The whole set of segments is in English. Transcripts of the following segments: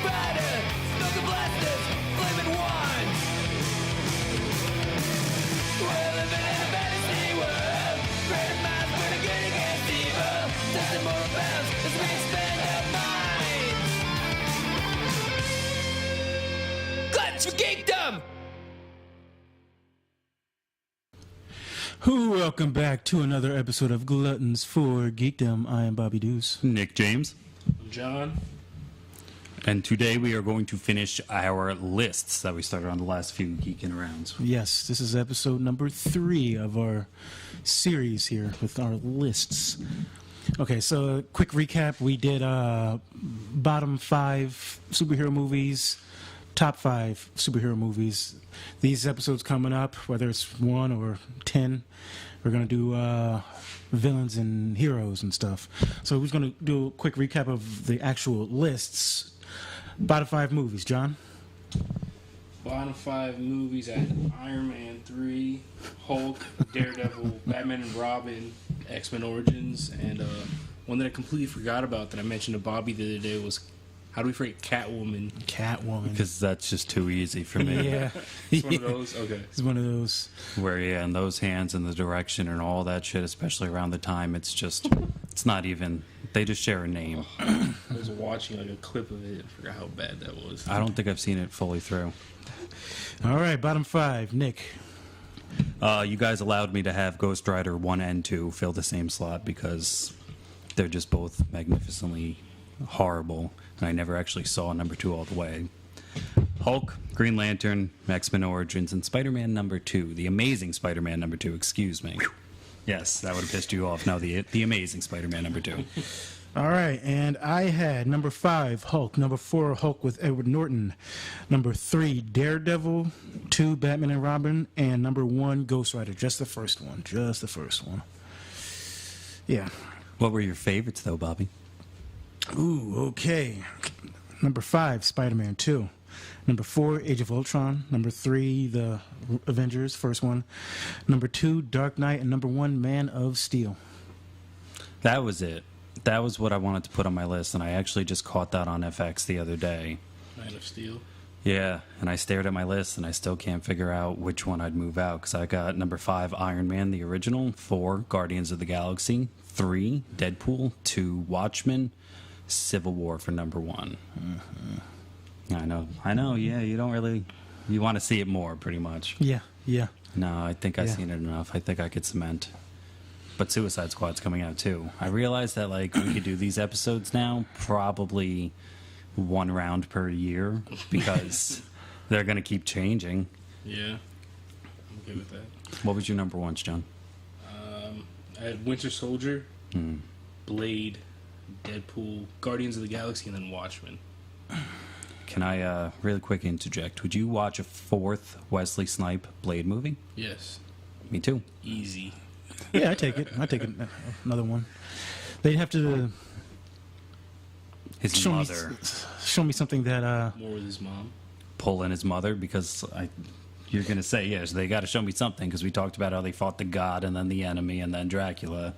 brighter, smoking blasters, flaming wands. We're living in a fantasy world. Great minds, we're good against evil. Testing more bounds as we expand our minds. Gluttons for Geekdom! Welcome back to another episode of Gluttons for Geekdom. I am Bobby Deuce. Nick James. John. And today we are going to finish our lists that we started on the last few Geeking rounds. Yes, this is episode number 3 of our series here with our lists. Okay, so a quick recap. We did bottom 5 superhero movies, top 5 superhero movies. These episodes coming up, whether it's 1 or 10, we're going to do villains and heroes and stuff. So we're going to do a quick recap of the actual lists. Bottom 5 movies, John. Bottom 5 movies: I had Iron Man 3, Hulk, Daredevil, Batman and Robin, X-Men Origins, and one that I completely forgot about that I mentioned to Bobby the other day was, how do we forget Catwoman? Catwoman. Because that's just too easy for me. Yeah. It's one of those? Okay. It's one of those. Where, yeah, and those hands and the direction and all that shit, especially around the time, it's just, it's not even, they just share a name. I was watching like a clip of it. I forgot how bad that was. I don't think I've seen it fully through. All right, bottom 5. Nick. You guys allowed me to have Ghost Rider 1 and 2 fill the same slot because they're just both magnificently horrible, and I never actually saw number 2 all the way. Hulk, Green Lantern, X-Men Origins, and Spider-Man number 2. The Amazing Spider-Man number 2, excuse me. Yes, that would have pissed you off. No, the Amazing Spider-Man number 2. All right, and I had number 5, Hulk. Number 4, Hulk with Edward Norton. Number 3, Daredevil. 2, Batman and Robin. And number 1, Ghost Rider. Just the first one. Just the first one. Yeah. What were your favorites, though, Bobby? Ooh, okay. Number 5, Spider-Man 2. Number 4, Age of Ultron. Number 3, The Avengers, first one. Number 2, Dark Knight. And number 1, Man of Steel. That was it. That was what I wanted to put on my list, and I actually just caught that on FX the other day. Man of Steel. Yeah, and I stared at my list, and I still can't figure out which one I'd move out, because I got number 5, Iron Man, the original, 4, Guardians of the Galaxy, 3, Deadpool, 2, Watchmen, Civil War for number 1. Mm-hmm. I know, yeah, you don't really, you want to see it more, pretty much. Yeah. No, I think I've seen it enough. I think I could cement. But Suicide Squad's coming out too. I realize that like we could do these episodes now, probably 1 round per year, because they're going to keep changing. Yeah. I'm okay with that. What was your number 1, John? I had Winter Soldier, Blade, Deadpool, Guardians of the Galaxy, and then Watchmen. Can I really quick interject? Would you watch a 4th Wesley Snipe Blade movie? Yes. Me too. Easy. Yeah, I take it. Another one. They'd have to His show mother. show me something that More with his mom. Pull in his mother, because you're going to say, yes, they got to show me something, because we talked about how they fought the god and then the enemy and then Dracula.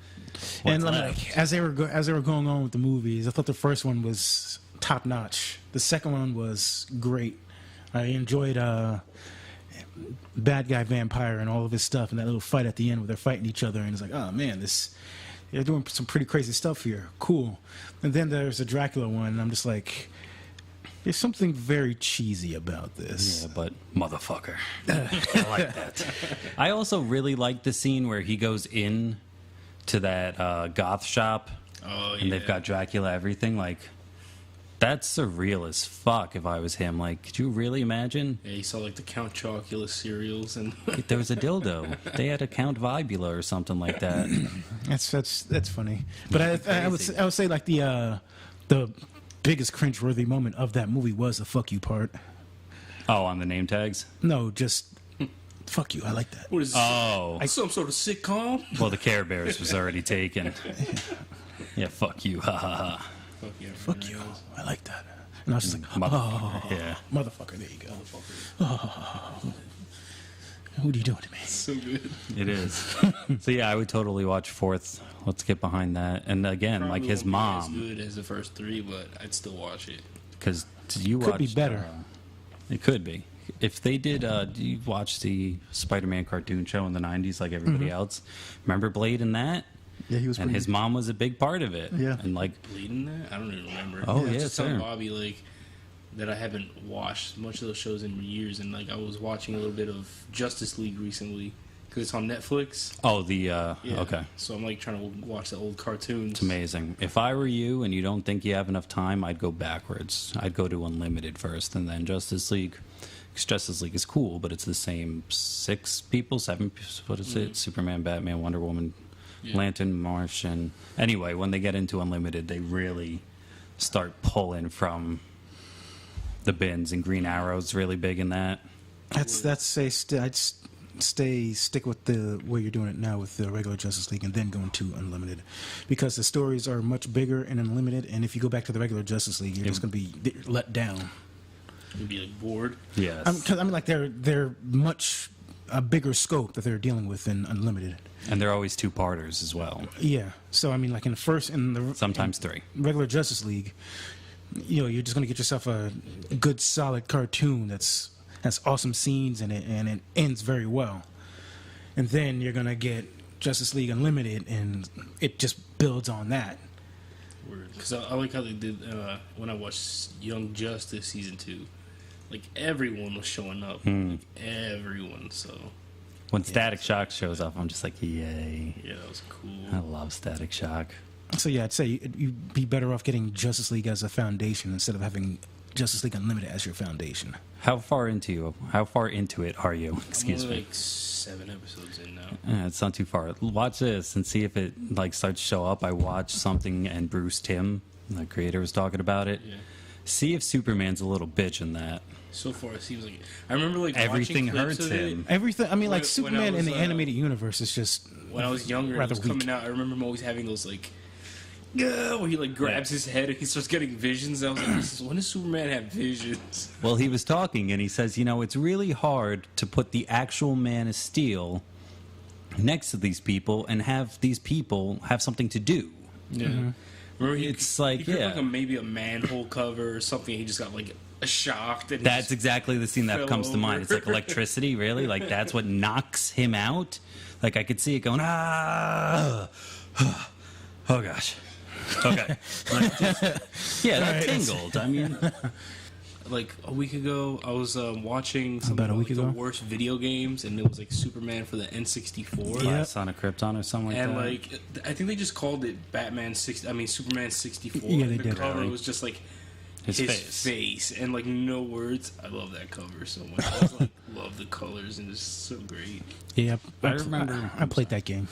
and What's like left? as they were going on with the movies, I thought the first one was top notch. The second one was great. I enjoyed bad guy vampire and all of his stuff, and that little fight at the end where they're fighting each other, and it's like, oh man, they're doing some pretty crazy stuff here. Cool. And then there's the Dracula one, and I'm just like, there's something very cheesy about this. Yeah, but motherfucker. I like that. I also really like the scene where he goes in to that goth shop, and they've got Dracula everything. Like, that's surreal as fuck if I was him. Like, could you really imagine? Yeah, he saw like the Count Chocula cereals and There was a dildo. They had a Count Vibula or something like that. That's funny. But I would say like the biggest cringeworthy moment of that movie was the fuck you part. Oh, on the name tags? No, just fuck you. I like that. what is this? Oh. Some sort of sitcom? Well, the Care Bears was already taken. Yeah, fuck you. Ha ha ha. Fuck you. I like that. And I was just like, Motherfucker. Yeah. motherfucker, there you go. What are you doing to me? So good. It is. So yeah, I would totally watch 4th. Let's get behind that. And again, like his Probably won't be mom, as good as the first 3, but I'd still watch it. because You Could be watched, better. It could be. If they did, do you watch the Spider-Man cartoon show in the 90s like everybody else? Remember Blade in that? Yeah, he was. And his mom was a big part of it. Yeah. And like, Bleeding that? I don't even remember. Oh, I was yeah, just telling sure. Bobby like that I haven't watched much of those shows in years, and like I was watching a little bit of Justice League recently because it's on Netflix. oh, the, Yeah. okay. So I'm like trying to watch the old cartoons. It's amazing. If I were you and you don't think you have enough time, I'd go backwards. I'd go to Unlimited first and then Justice League. Because Justice League is cool, but it's the same 6 people, 7, what is it? Superman, Batman, Wonder Woman, Lantern, Martian. Anyway, when they get into Unlimited, they really start pulling from the bins, and Green Arrow's really big in that. I'd stick with the way you're doing it now with the regular Justice League, and then going to Unlimited, because the stories are much bigger in Unlimited. And if you go back to the regular Justice League, you're just going to be let down. You'd be like bored. Yes. Because I mean, like they're much a bigger scope that they're dealing with in Unlimited. And they're always 2-parters as well. Yeah. So I mean, like in the Sometimes 3. regular Justice League, you know, you're just going to get yourself a good, solid cartoon has awesome scenes in it, and it ends very well. And then you're going to get Justice League Unlimited, and it just builds on that. Because I like how they did when I watched Young Justice season 2. Like everyone was showing up, like everyone. So When Static Shock shows up, I'm just like, yay. yeah, that was cool. I love Static Shock. So yeah, I'd say you'd be better off getting Justice League as a foundation instead of having Justice League Unlimited as your foundation. How far into it are you? Excuse I'm me. only like 7 episodes in now. It's not too far. Watch this and see if it like starts to show up. I watched something and Bruce Timm, the creator, was talking about it. Yeah. See if Superman's a little bitch in that. So far, it seems like I remember like Everything watching clips hurts of it. him. Everything. I mean, like When I Superman in was, the animated universe is just When I was younger, and rather it was weak. coming out. I remember him always having those like, where he like grabs his head and he starts getting visions. And I was like, when does Superman have visions? Well, he was talking and he says, you know, it's really hard to put the actual Man of Steel next to these people and have these people have something to do. Yeah. Remember, It's like, he yeah. like maybe a manhole cover or something. He just got like shocked. And That's exactly the scene that fell comes to mind. over. It's like electricity, really. Like that's what knocks him out. Like I could see it going, oh gosh. Okay. Like, yeah, that tingled. I mean, like a week ago, I was watching something About a week like, ago? the worst video games, and it was like Superman for the N64. Yeah. Son of Krypton or something like And that. like, I think they just called it Superman 64. Yeah, they the did. cover Really? was just like His face and like no words. I love that cover so much. I just like love the colors and it's so great. yeah. I remember- I played that game.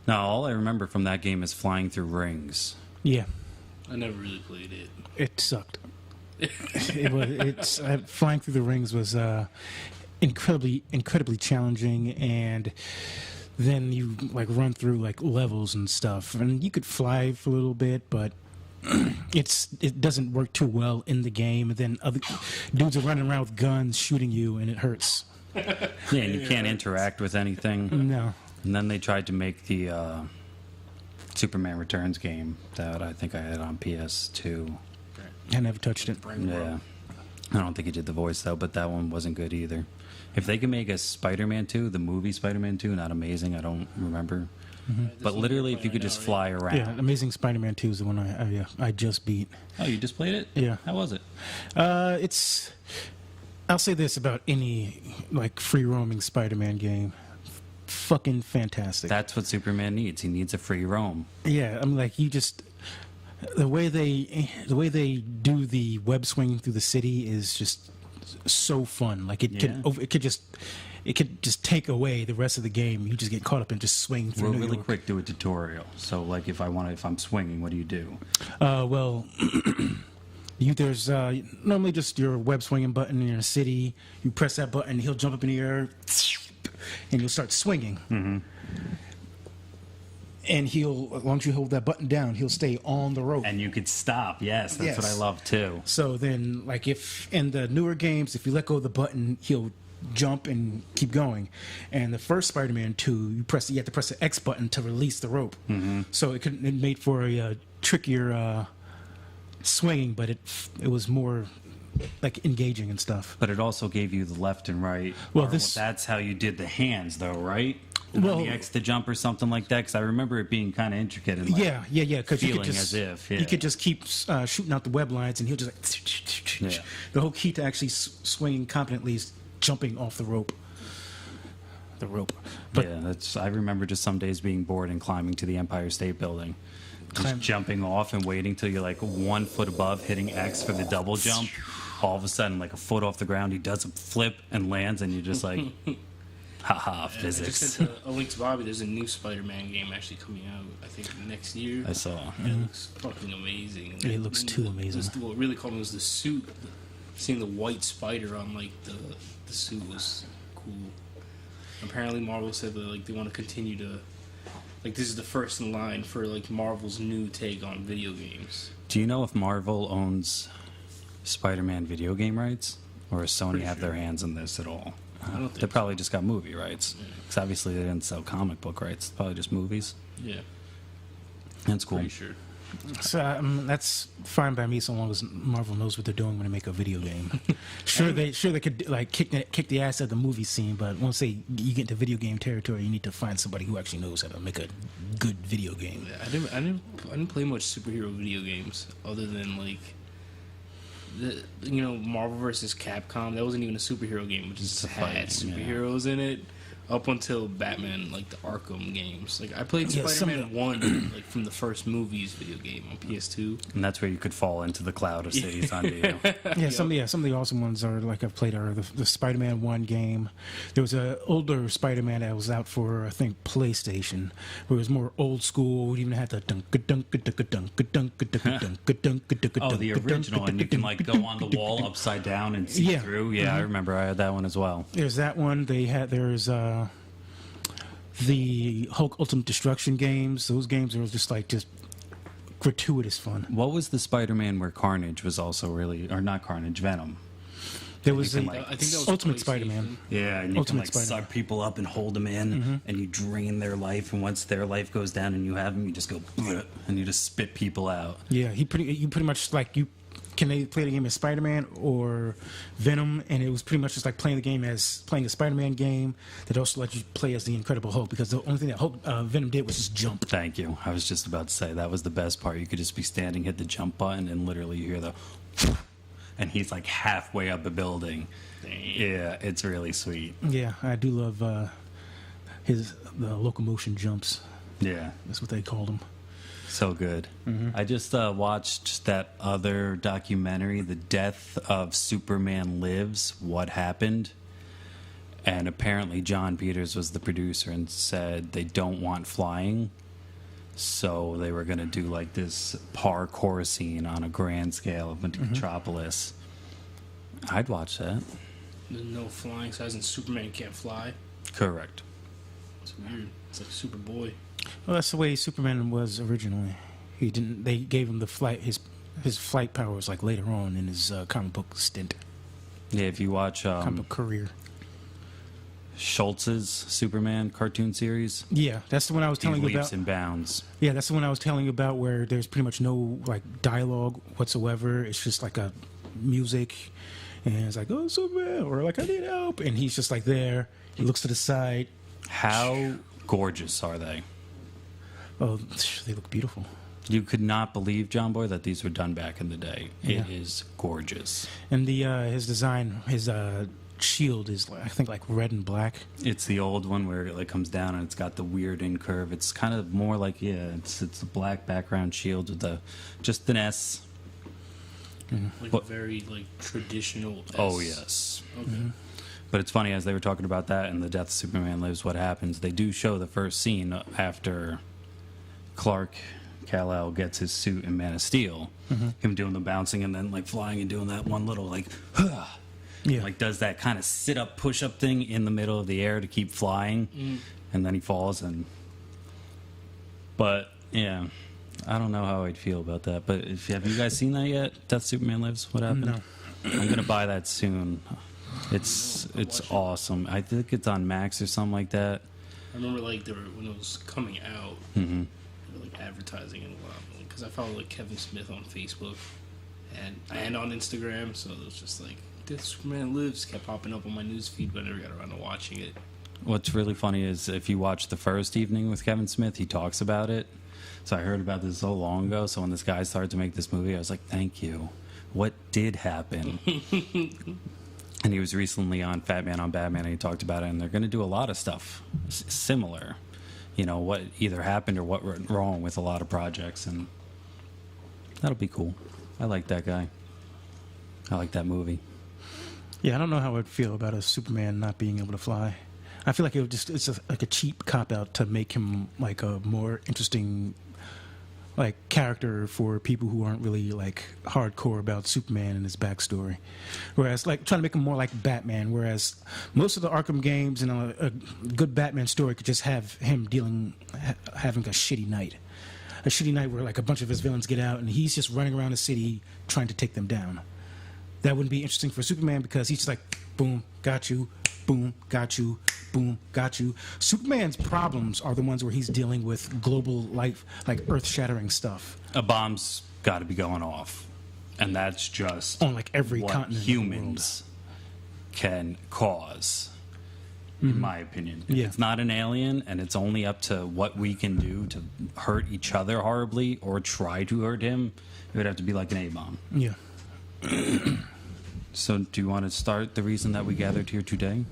No, all I remember from that game is flying through rings. Yeah, I never really played it. it sucked. Flying through the rings was incredibly challenging, and then you like run through like levels and stuff, and you could fly for a little bit, but it doesn't work too well in the game. And then other dudes are running around with guns shooting you, and it hurts. Yeah, and you can't interact with anything. No. And then they tried to make the Superman Returns game that I think I had on PS2. I never touched it. Yeah. I don't think he did the voice, though, but that one wasn't good either. If they could make a Spider-Man 2, the movie Spider-Man 2, not amazing, I don't remember. But literally, if you could just fly around. Yeah, Amazing Spider-Man 2 is the one I just beat. Oh, you just played it? Yeah. How was it? I'll say this about any like free roaming Spider-Man game. Fucking fantastic. That's what Superman needs. He needs a free roam. Yeah, I'm like the way they do the web swing through the city is just so fun. Like it could just take away the rest of the game. You just get caught up and just swing through. We'll New really York. quick do a tutorial. So, like, if I'm swinging, what do you do? Well, there's normally just your web swinging button in a city. You press that button, he'll jump up in the air, and you'll start swinging. Mm-hmm. And as long as you hold that button down, he'll stay on the rope. And you could stop. Yes, that's what I Yes. love too. So then, like if in the newer games, if you let go of the button, he'll jump and keep going. And the first Spider-Man 2, you have to press the X button to release the rope. Mm-hmm. So it made for a trickier swinging, but it was more like engaging and stuff. But it also gave you the left and right. Well, Or that's how you did the hands, though, right? Well- The X to jump or something like that. Because I remember it being kind of intricate. And like, Yeah. Because you could feeling just as if, you could just keep shooting out the web lines, and he'll just like Yeah. the whole key to actually swinging competently is jumping off the rope. But yeah, I remember just some days being bored and climbing to the Empire State Building. Just Climb- jumping off and waiting till you're like 1 foot above, hitting X for the double jump. All of a sudden, like a foot off the ground, he does a flip and lands, and you're just like, haha, I just physics. sent a link to Bobby. There's a new Spider-Man game actually coming out, I think, next year. I saw. It looks fucking amazing. And It looks too amazing. What really caught me was the suit. Seeing the white spider on like the suit was cool. Apparently, Marvel said that like they want to continue to, like, this is the first in line for like Marvel's new take on video games. Do you know if Marvel owns Spider-Man video game rights? Or does Sony have their hands in this at all? I don't They think probably just got movie rights. Because obviously they didn't sell comic book rights. It's probably just movies. Yeah, That's cool. pretty sure. So that's fine by me, so long as Marvel knows what they're doing when they make a video game. Sure, they could like kick the ass at the movie scene, but once you get into video game territory, you need to find somebody who actually knows how to make a good video game. Yeah, I didn't play much superhero video games other than like Marvel versus Capcom. That wasn't even a superhero game, which just a fight had game, yeah. superheroes in it. Up until Batman, like the Arkham games. Like I played Yeah, some Spider-Man of 1, like from the first movies video game on PS2. And that's where you could fall into the cloud of cities under you. Some of the awesome ones are like I've played are the Spider-Man 1 game. There was an older Spider-Man that was out for I think PlayStation, where it was more old school. It even had the Oh, the original, and you can like go on the wall upside down and see Yeah. through. Yeah, I remember I had that one as well. There's that one. There's the Hulk Ultimate Destruction games. Those games are just gratuitous fun. What was the Spider-Man where Carnage was also really, or not Carnage, Venom? There was You the can, like, I think that was Ultimate PlayStation. Spider-Man. Yeah, and you Ultimate can like Spider-Man. suck people up and hold them in, and you drain their life. And once their life goes down and you have them, you just go "Bleh," and you just spit people out. Yeah, you pretty much like you. Can they play the game as Spider-Man or Venom? And it was pretty much just like playing a Spider-Man game that also let you play as the Incredible Hulk, because the only thing that Venom did was just jump. Thank you. I was just about to say that was the best part. You could just be standing, hit the jump button, and literally you hear the, and he's like halfway up a building. Yeah, it's really sweet. Yeah, I do love the locomotion jumps. Yeah, That's what they called them. so good. I just watched that other documentary, The Death of Superman Lives, What Happened. And apparently John Peters was the producer and said they don't want flying. So they were going to do like this parkour scene on a grand scale of Metropolis. I'd watch that. There's no flying, so and Superman can't fly. Correct. It's weird. It's like Superboy. Well, that's the way Superman was originally. He didn't. They gave him the flight. His flight powers like later on in his comic book stint, Yeah, if you watch comic book career. Schultz's Superman cartoon series, Yeah, that's the one I was he telling you leaps about. and bounds. Yeah, that's the one I was telling you about, where there's pretty much no like dialogue whatsoever. It's just like a music, and it's like, "Oh, Superman," or like, "I need help," and he's just like there. He looks to the side. How gorgeous are they? Oh, they look beautiful. You could not believe, John Boy, that these were done back in the day. Yeah. It is gorgeous. And his design, his shield is I think like red and black. It's the old one where it like comes down and it's got the weird in curve. It's kind of more like it's a black background shield with just an S. Like What- a very like traditional. Oh S. yes. Okay. But it's funny, as they were talking about that and the Death of Superman Lives, What Happens, they do show the first scene after Clark Kal-El gets his suit in Man of Steel. Him doing the bouncing and then like flying and doing that one little like, Yeah, like does that kind of sit-up, push-up thing in the middle of the air to keep flying. And then he falls But, yeah, I don't know how I'd feel about that. But have you guys seen that yet? Death of Superman Lives, What Happened? No. I'm going to buy that soon. It's awesome. I think it's on Max or something like that. I remember like when it was coming out, they were like advertising it a lot because I follow like Kevin Smith on Facebook. and on Instagram. So it was just like, this Superman Lives kept popping up on my news feed, but I never got around to watching it. What's really funny is if you watch the first evening with Kevin Smith, he talks about it. So I heard about this so long ago. So when this guy started to make this movie, I was like, thank you. What did happen? And he was recently on Fat Man on Batman, and he talked about it, and they're going to do a lot of stuff similar. You know, what either happened or what went wrong with a lot of projects, and that'll be cool. I like that guy. I like that movie. Yeah, I don't know how I'd feel about a Superman not being able to fly. I feel like it's like a cheap cop-out to make him like a more interesting like character for people who aren't really like hardcore about Superman and his backstory. Whereas like trying to make him more like Batman, whereas most of the Arkham games and a good Batman story could just have him having a shitty night. A shitty night where like a bunch of his villains get out and he's just running around the city trying to take them down. That wouldn't be interesting for Superman because he's just like, boom, got you, boom, got you, boom, got you. Superman's problems are the ones where he's dealing with global life, like earth-shattering stuff. A bomb's got to be going off, and that's just On like every what continent humans can cause, in my opinion. If Yeah. it's not an alien, and it's only up to what we can do to hurt each other horribly or try to hurt him, it would have to be like an A-bomb. Yeah. So do you want to start the reason that we gathered here today?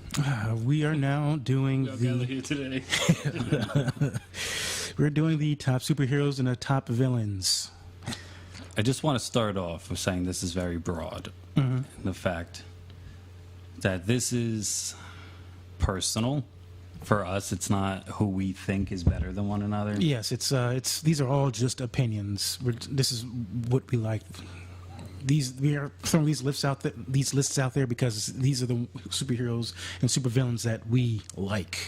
We are now doing Y'all gathered the here today. we're doing the top superheroes and the top villains. I just want to start off with saying this is very broad. And the fact that this is personal for us. It's not who we think is better than one another. Yes, it's these are all just opinions. This is what we like. We are throwing these lists out there because these are the superheroes and supervillains that we like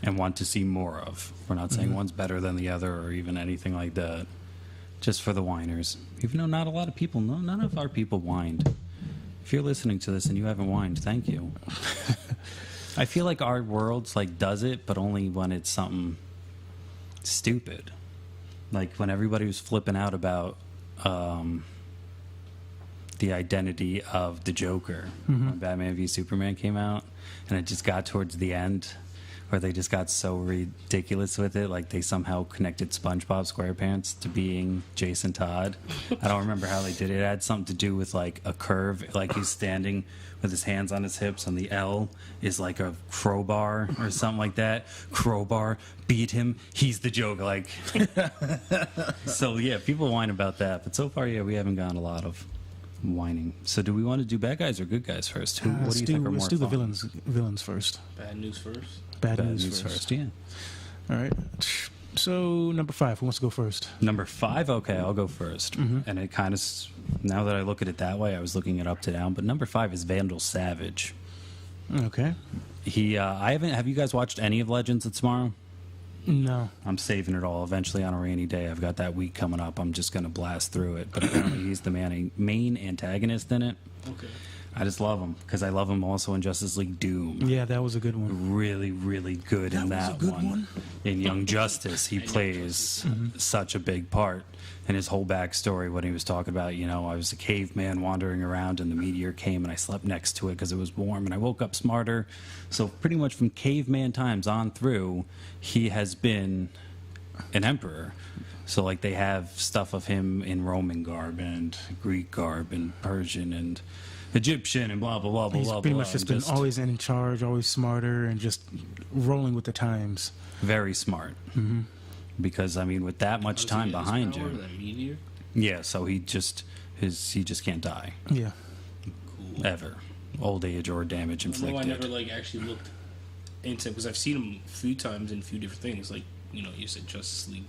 And want to see more of. We're not saying one's better than the other or even anything like that. Just for the whiners. Even though not a lot of people, none of our people whined. If you're listening to this and you haven't whined, thank you. I feel like our world's like does it, but only when it's something stupid. Like when everybody was flipping out about the identity of the Joker when Batman v Superman came out, and it just got towards the end where they just got so ridiculous with it, like they somehow connected SpongeBob SquarePants to being Jason Todd. I don't remember how they did it. It had something to do with like a curve, like he's standing with his hands on his hips and the L is like a crowbar or something like that. Crowbar, beat him, he's the Joker. Like, so yeah, people whine about that, but so far, yeah, we haven't gotten a lot of whining. So do we want to do bad guys or good guys first? What do you think are more let's do the fun? villains first. Bad news first. Bad Bad news news first. first, yeah. All right. So number 5. Who wants to go first? Number 5, okay, I'll go first. And it kind of, now that I look at it that way, I was looking it up to down, but number 5 is Vandal Savage. Okay. He, have you guys watched any of Legends of Tomorrow? No. I'm saving it all. Eventually, on a rainy day, I've got that week coming up. I'm just going to blast through it. But apparently, he's the main antagonist in it. Okay. I just love him because I love him also in Justice League Doom. Yeah, that was a good one. Really, really good in that was a good one. In Young Justice, he plays such a big part. And his whole backstory, when he was talking about, you know, I was a caveman wandering around and the meteor came and I slept next to it because it was warm and I woke up smarter. So pretty much from caveman times on through, he has been an emperor. So like they have stuff of him in Roman garb and Greek garb and Persian and Egyptian and blah, blah, blah, blah, He's blah. pretty blah, much just and been always in charge, always smarter, and just rolling with the times. very smart. Because, I mean, with that much time behind you. That meteor? Yeah, so he just can't die. Yeah. Cool. Ever. Old age or damage I know I inflicted. never like actually looked into because I've seen him a few times in a few different things. Like, you know, you said Justice League,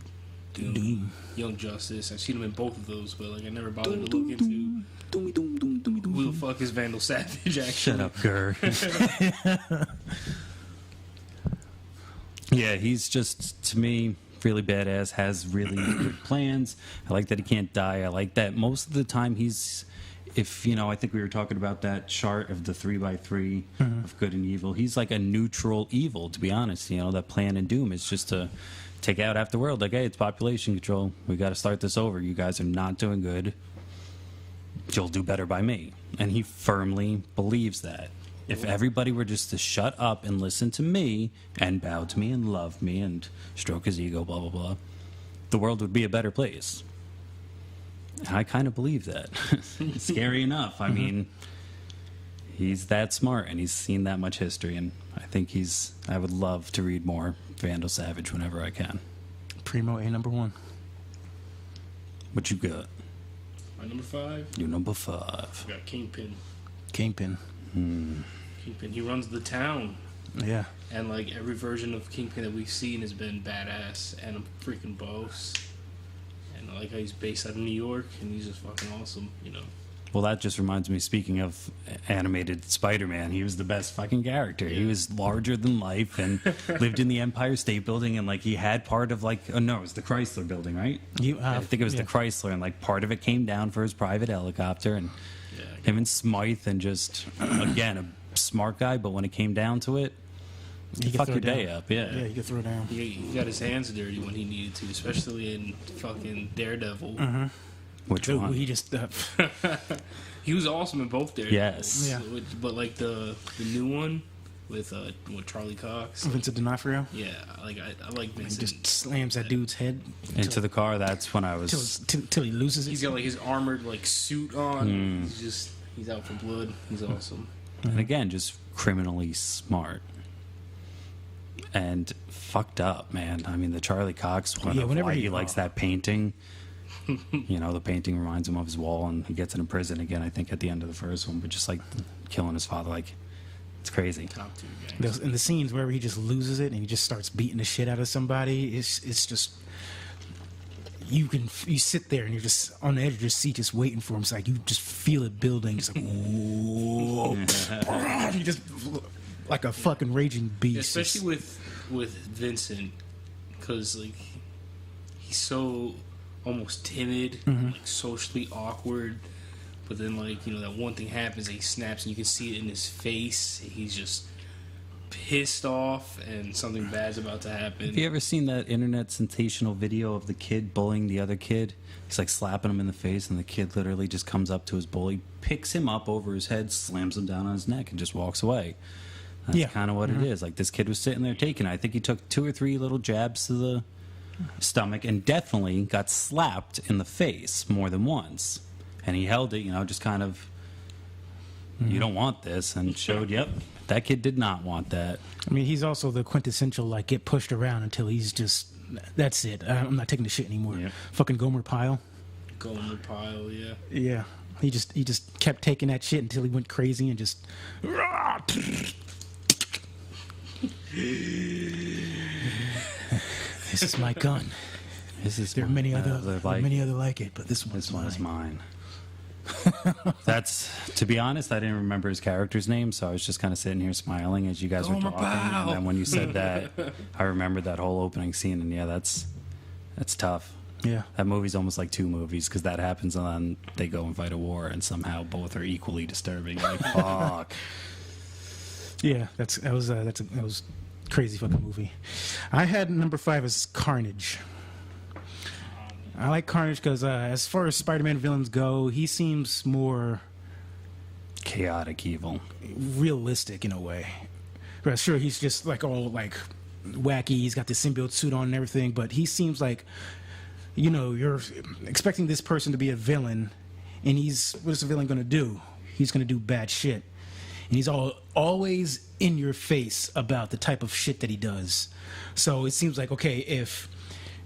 Doom, Young Justice. I've seen him in both of those, but like I never bothered to look into who the fuck is Vandal Savage actually. Shut up, Gurr. Yeah, he's just, to me, really badass, has really good plans. I like that he can't die. I like that most of the time he's, if, you know, I think we were talking about that chart of the 3x3 of good and evil. He's like a neutral evil, to be honest. You know, that plan in Doom is just to take out half the world. Like, hey, it's population control. We got to start this over. You guys are not doing good. you'll do better by me. And he firmly believes that. If everybody were just to shut up and listen to me and bow to me and love me and stroke his ego, blah, blah, blah, the world would be a better place. And I kind of believe that. Scary enough. I mean, he's that smart and he's seen that much history. And I think I would love to read more Vandal Savage whenever I can. Primo A number 1. What you got? My number 5. Your number 5. I got Kingpin. Kingpin. Kingpin. He runs the town. Yeah. And like every version of Kingpin that we've seen has been badass and a freaking boss. And I like how he's based out of New York and he's just fucking awesome, you know. Well, that just reminds me, speaking of animated Spider-Man, he was the best fucking character. He was larger than life and lived in the Empire State Building, and like he had part of like, oh no, it was the Chrysler Building, right? I think it was the Chrysler, and like part of it came down for his private helicopter, and him and Smythe, and just, again, a smart guy, but when it came down to it, you fuck your day up, Yeah, you could throw down. He got his hands dirty when he needed to, especially in fucking Daredevil. Which Dude, one? he just He was awesome in both Daredevils. Yes. Yeah. But like the new one with Charlie Cox. Vincent D'Onofrio. Yeah, like I like He Vincent. just slams that dude's head Into the car, that's when I was... till he loses it. He's got like his armored like suit on. He's out for blood. He's awesome. And again, just criminally smart. And fucked up, man. I mean, the Charlie Cox one, whenever why he- he likes that painting. You know, the painting reminds him of his wall, and he gets it in prison again, I think, at the end of the first one. But just like killing his father, like, it's crazy. Top 2 gangs. In the scenes where he just loses it and he just starts beating the shit out of somebody, it's just you sit there and you're just on the edge of your seat just waiting for him. It's like you just feel it building, just like whoa, you just like a fucking raging beast. Especially with Vincent, because like he's so almost timid, like socially awkward. But then, like, you know, that one thing happens, and he snaps, and you can see it in his face. He's just pissed off, and something bad's about to happen. Have you ever seen that internet sensational video of the kid bullying the other kid? He's like slapping him in the face, and the kid literally just comes up to his bully, picks him up over his head, slams him down on his neck, and just walks away. That's kind of what it is. Like, this kid was sitting there taking it. I think he took 2 or 3 little jabs to the stomach and definitely got slapped in the face more than once. And he held it, you know, just kind of, you don't want this, and showed, yep, that kid did not want that. I mean, he's also the quintessential, like, get pushed around until he's just, that's it. I'm not taking the shit anymore. Yep. Fucking Gomer Pyle. Gomer Pyle, yeah. Yeah. He just kept taking that shit until he went crazy and just. This is my gun. There are many other like it, but this one's This mine. one's mine. That's, to be honest, I didn't remember his character's name, so I was just kind of sitting here smiling as you guys were Gomer talking. Pyle. And then when you said that, I remembered that whole opening scene, and yeah, that's tough. Yeah. That movie's almost like 2 movies, because that happens and then they go and fight a war, and somehow both are equally disturbing. Like, fuck. Yeah, that was crazy fucking movie. I had number 5 as Carnage. I like Carnage because as far as Spider-Man villains go, he seems more Chaotic evil. realistic in a way. But sure, he's just like all like wacky. He's got the symbiote suit on and everything, but he seems like, you know, you're expecting this person to be a villain, and what's the villain going to do? He's going to do bad shit. And he's always in your face about the type of shit that he does. So it seems like, okay, if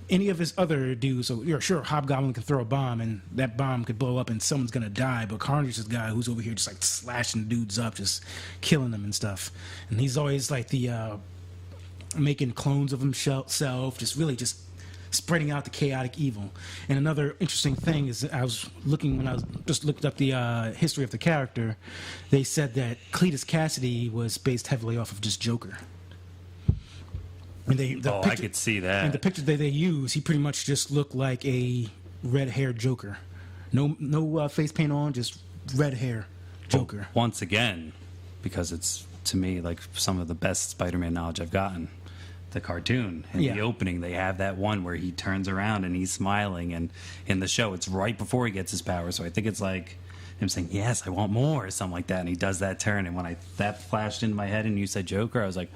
any of his other dudes, so you're sure Hobgoblin can throw a bomb and that bomb could blow up and someone's gonna die, but Carnage is the guy who's over here just like slashing dudes up, just killing them and stuff. And he's always like the making clones of himself, just really just spreading out the chaotic evil. And another interesting thing is, I was looking, when I was just looked up the history of the character, they said that Cletus Cassidy was based heavily off of just Joker. And I could see that. And the picture that they use, he pretty much just looked like a red-haired Joker. No face paint on, just red hair Joker. Once again, because it's, to me, like some of the best Spider-Man knowledge I've gotten. The cartoon in the opening, they have that one where he turns around and he's smiling, and in the show it's right before he gets his power, so I think it's like him saying, "Yes, I want more," or something like that. And he does that turn, and when that flashed into my head, and you said Joker, I was like,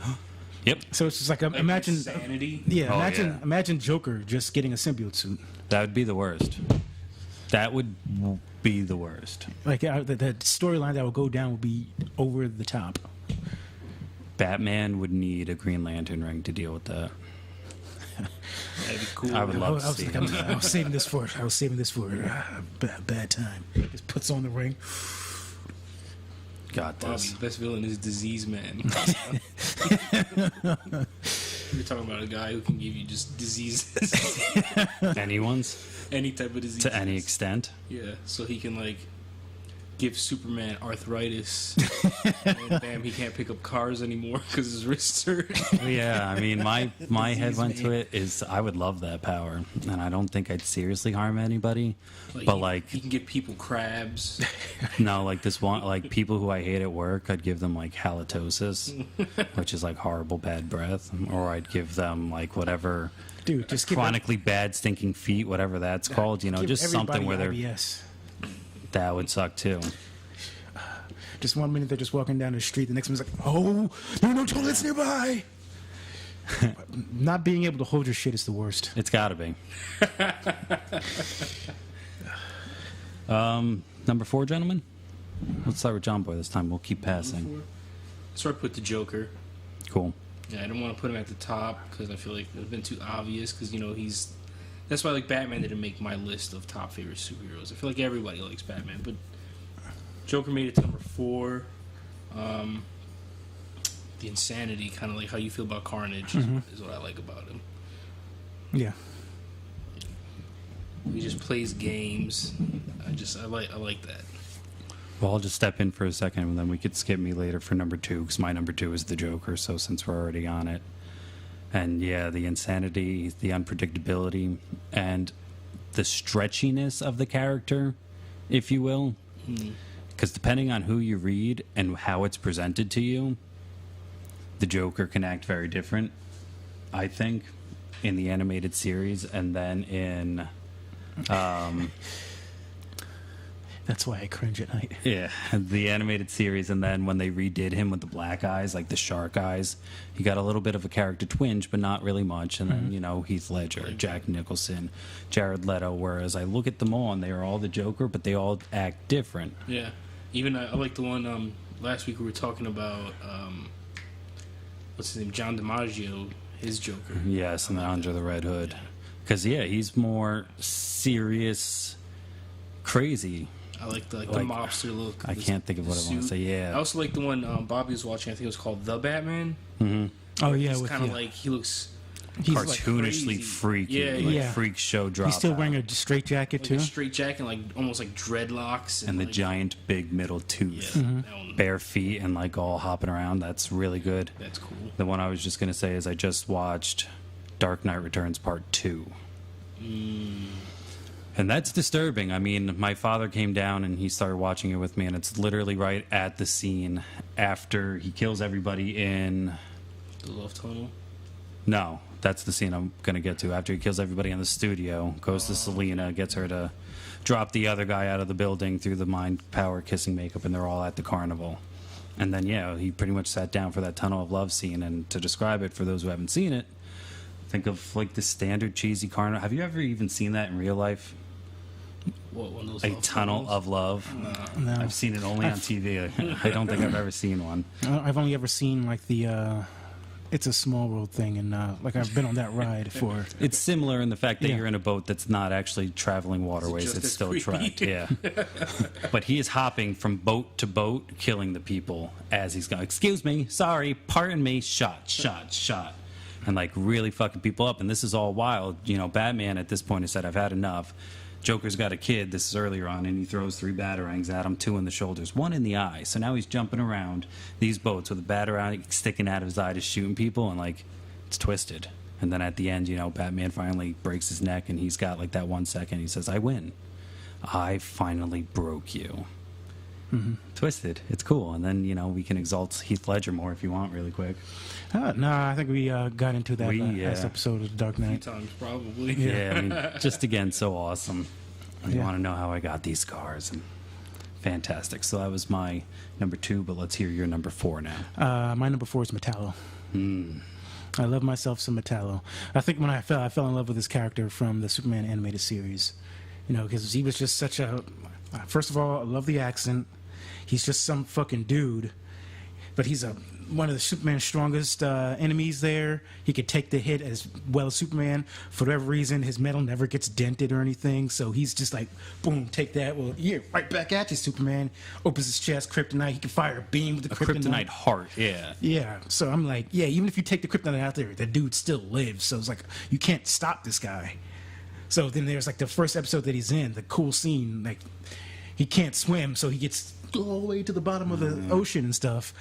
"Yep, So it's just like, imagine, Insanity. yeah, Oh, imagine, yeah. imagine Joker just getting a symbiote suit. that would be the worst. That would be the worst." Like the storyline that would go down would be over the top. Batman would need a Green Lantern ring to deal with that. That'd be cool. I would love to I was see like, him. I was saving this for a bad time. Just puts on the ring. Got Bobby, this. the best villain is Disease Man. You're talking about a guy who can give you just diseases, Anyone's any type of disease. to any extent. Yeah, so he can like give Superman arthritis, and bam, he can't pick up cars anymore because his wrists hurt. Yeah, I mean, my head Disease went to man. it is I would love that power, and I don't think I'd seriously harm anybody. But he can give people crabs. no, like this one, like people who I hate at work, I'd give them like halitosis, which is like horrible bad breath, or I'd give them like whatever Dude, just give chronically bad stinking feet, whatever that's called. You know, give just something where everybody they're IBS. that would suck too. Just 1 minute they're just walking down the street, the next one's like, oh, there are no toilets nearby. Not being able to hold your shit is the worst. It's got to be. Number 4, gentlemen. Let's start with John Boy this time. We'll keep passing. So I put the Joker. Cool. Yeah, I don't want to put him at the top because I feel like it's been too obvious. Because he's. That's why like Batman didn't make my list of top favorite superheroes. I feel like everybody likes Batman, but Joker made it to number 4. The insanity, kind of like how you feel about Carnage, is what I like about him. Yeah. He just plays games. I like that. Well, I'll just step in for a second, and then we could skip me later for number 2, because my number 2 is the Joker, so since we're already on it. And yeah, the insanity, the unpredictability, and the stretchiness of the character, if you will. Because depending on who you read and how it's presented to you, the Joker can act very different, I think, in the animated series, and then in... That's why I cringe at night. Yeah, the animated series, and then when they redid him with the black eyes, like the shark eyes, he got a little bit of a character twinge, but not really much. And then, Heath Ledger, Jack Nicholson, Jared Leto, whereas I look at them all, and they are all the Joker, but they all act different. Yeah. Even I like the one last week we were talking about, what's his name, John DiMaggio, his Joker. Yes, and then Under the Red Hood. Because, yeah, he's more serious, crazy. I like the Like, mobster look. I can't think of what I want to say, yeah. I also like the one Bobby was watching. I think it was called The Batman. Oh, yeah. It's with kind of yeah. like he looks He's like Cartoonishly crazy. freaky, Yeah, like yeah. freak show drop. He's still wearing a straight jacket, like too. a straight jacket, and like almost like dreadlocks, and the like, giant big middle tooth. Yeah, that one, Bare feet and like all hopping around. That's really good. that's cool. The one I was just gonna say is I just watched Dark Knight Returns Part 2. And that's disturbing. I mean, my father came down and he started watching it with me, and it's literally right at the scene after he kills everybody in... The Love Tunnel. No, that's the scene I'm going to get to. After he kills everybody in the studio, goes to Selena, gets her to drop the other guy out of the building through the mind power kissing makeup, and they're all at the carnival. And then, yeah, he pretty much sat down for that tunnel of love scene. And to describe it for those who haven't seen it, think of like the standard cheesy carnival. Have you ever even seen that in real life? What, one of those A love tunnel tunnels? of love? No. I've seen it only on TV. I don't think I've ever seen one. I've only ever seen, like, the... It's a Small World thing, and like I've been on that ride for. It's similar in the fact that Yeah. you're in a boat that's not actually traveling waterways. just It's as still creepy? tracked. Yeah. But he is hopping from boat to boat, killing the people as he's going, excuse me, sorry, pardon me, shot, shot, shot. And like really fucking people up. And this is all wild. Batman at this point has said, I've had enough. Joker's got a kid, this is earlier on, and he throws 3 batarangs at him, 2 in the shoulders, 1 in the eye. So now he's jumping around these boats with a batarang sticking out of his eye to shooting people, and like, it's twisted. And then at the end, Batman finally breaks his neck, and he's got like that 1 second. He says, I win. I finally broke you. Twisted. It's cool. And then, we can exalt Heath Ledger more if you want really quick. No, I think we got into that last yeah. episode of The Dark A few Knight. times, probably. Yeah, I mean, just again, so awesome. You Yeah. want to know how I got these scars. And Fantastic. So that was my number 2, but let's hear your number 4 now. My number 4 is Metallo. I love myself some Metallo. I think when I fell in love with this character from the Superman animated series. You know, because he was just such a... First of all, I love the accent. He's just some fucking dude. But he's one of the Superman's strongest enemies there. He could take the hit as well as Superman. For whatever reason, his metal never gets dented or anything. So he's just like, boom, take that. Well, yeah, right back at you, Superman. Opens his chest, kryptonite. He can fire a beam with the Kryptonite heart, yeah. Yeah, so I'm like, yeah, even if you take the kryptonite out there, the dude still lives. So it's like, you can't stop this guy. So then there's like the first episode that he's in, the cool scene, like he can't swim, so he gets all the way to the bottom of the ocean and stuff.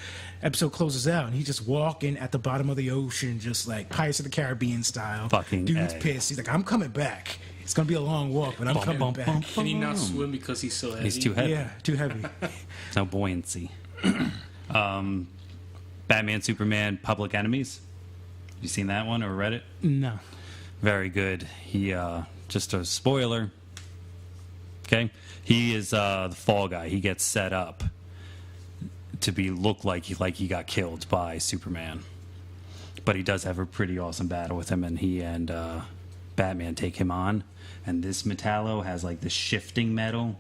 Episode closes out, and he's just walking at the bottom of the ocean, just like Pirates of the Caribbean style. Fucking dude's A. pissed. He's like, I'm coming back. It's gonna be a long walk, but I'm coming back. Can he not swim because he's so heavy? He's too heavy. Yeah, too heavy. No buoyancy. Batman, Superman, Public Enemies. You seen that one or read it? No. Very good. He, just a spoiler. Okay? He is the fall guy. He gets set up to look like he got killed by Superman. But he does have a pretty awesome battle with him, and he and Batman take him on. And this Metallo has like the shifting metal,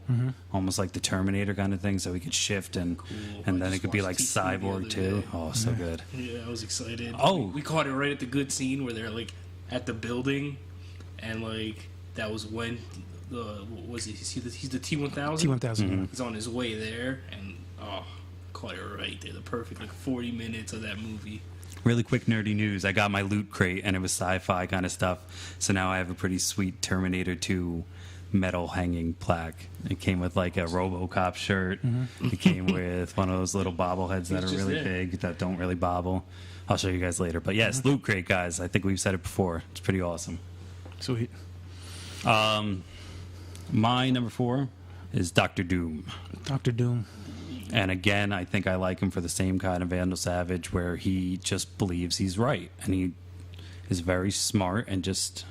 almost like the Terminator kind of thing, so he could shift and then it could be like Cyborg too. Oh, so good. Yeah, I was excited. Oh. We caught it right at the good scene where they're like at the building, and like that was when he's the T-1000? T-1000. He's on his way there, and caught it right there. The perfect like 40 minutes of that movie. Really quick nerdy news. I got my loot crate and it was sci-fi kind of stuff. So now I have a pretty sweet Terminator 2 metal hanging plaque. It came with like a RoboCop shirt. It came with one of those little bobbleheads that are really big that don't really bobble. I'll show you guys later. But yes, loot crate, guys. I think we've said it before. It's pretty awesome. Sweet. My number 4 is Dr. Doom. Dr. Doom. And again, I think I like him for the same kind of Vandal Savage where he just believes he's right. And he is very smart and just,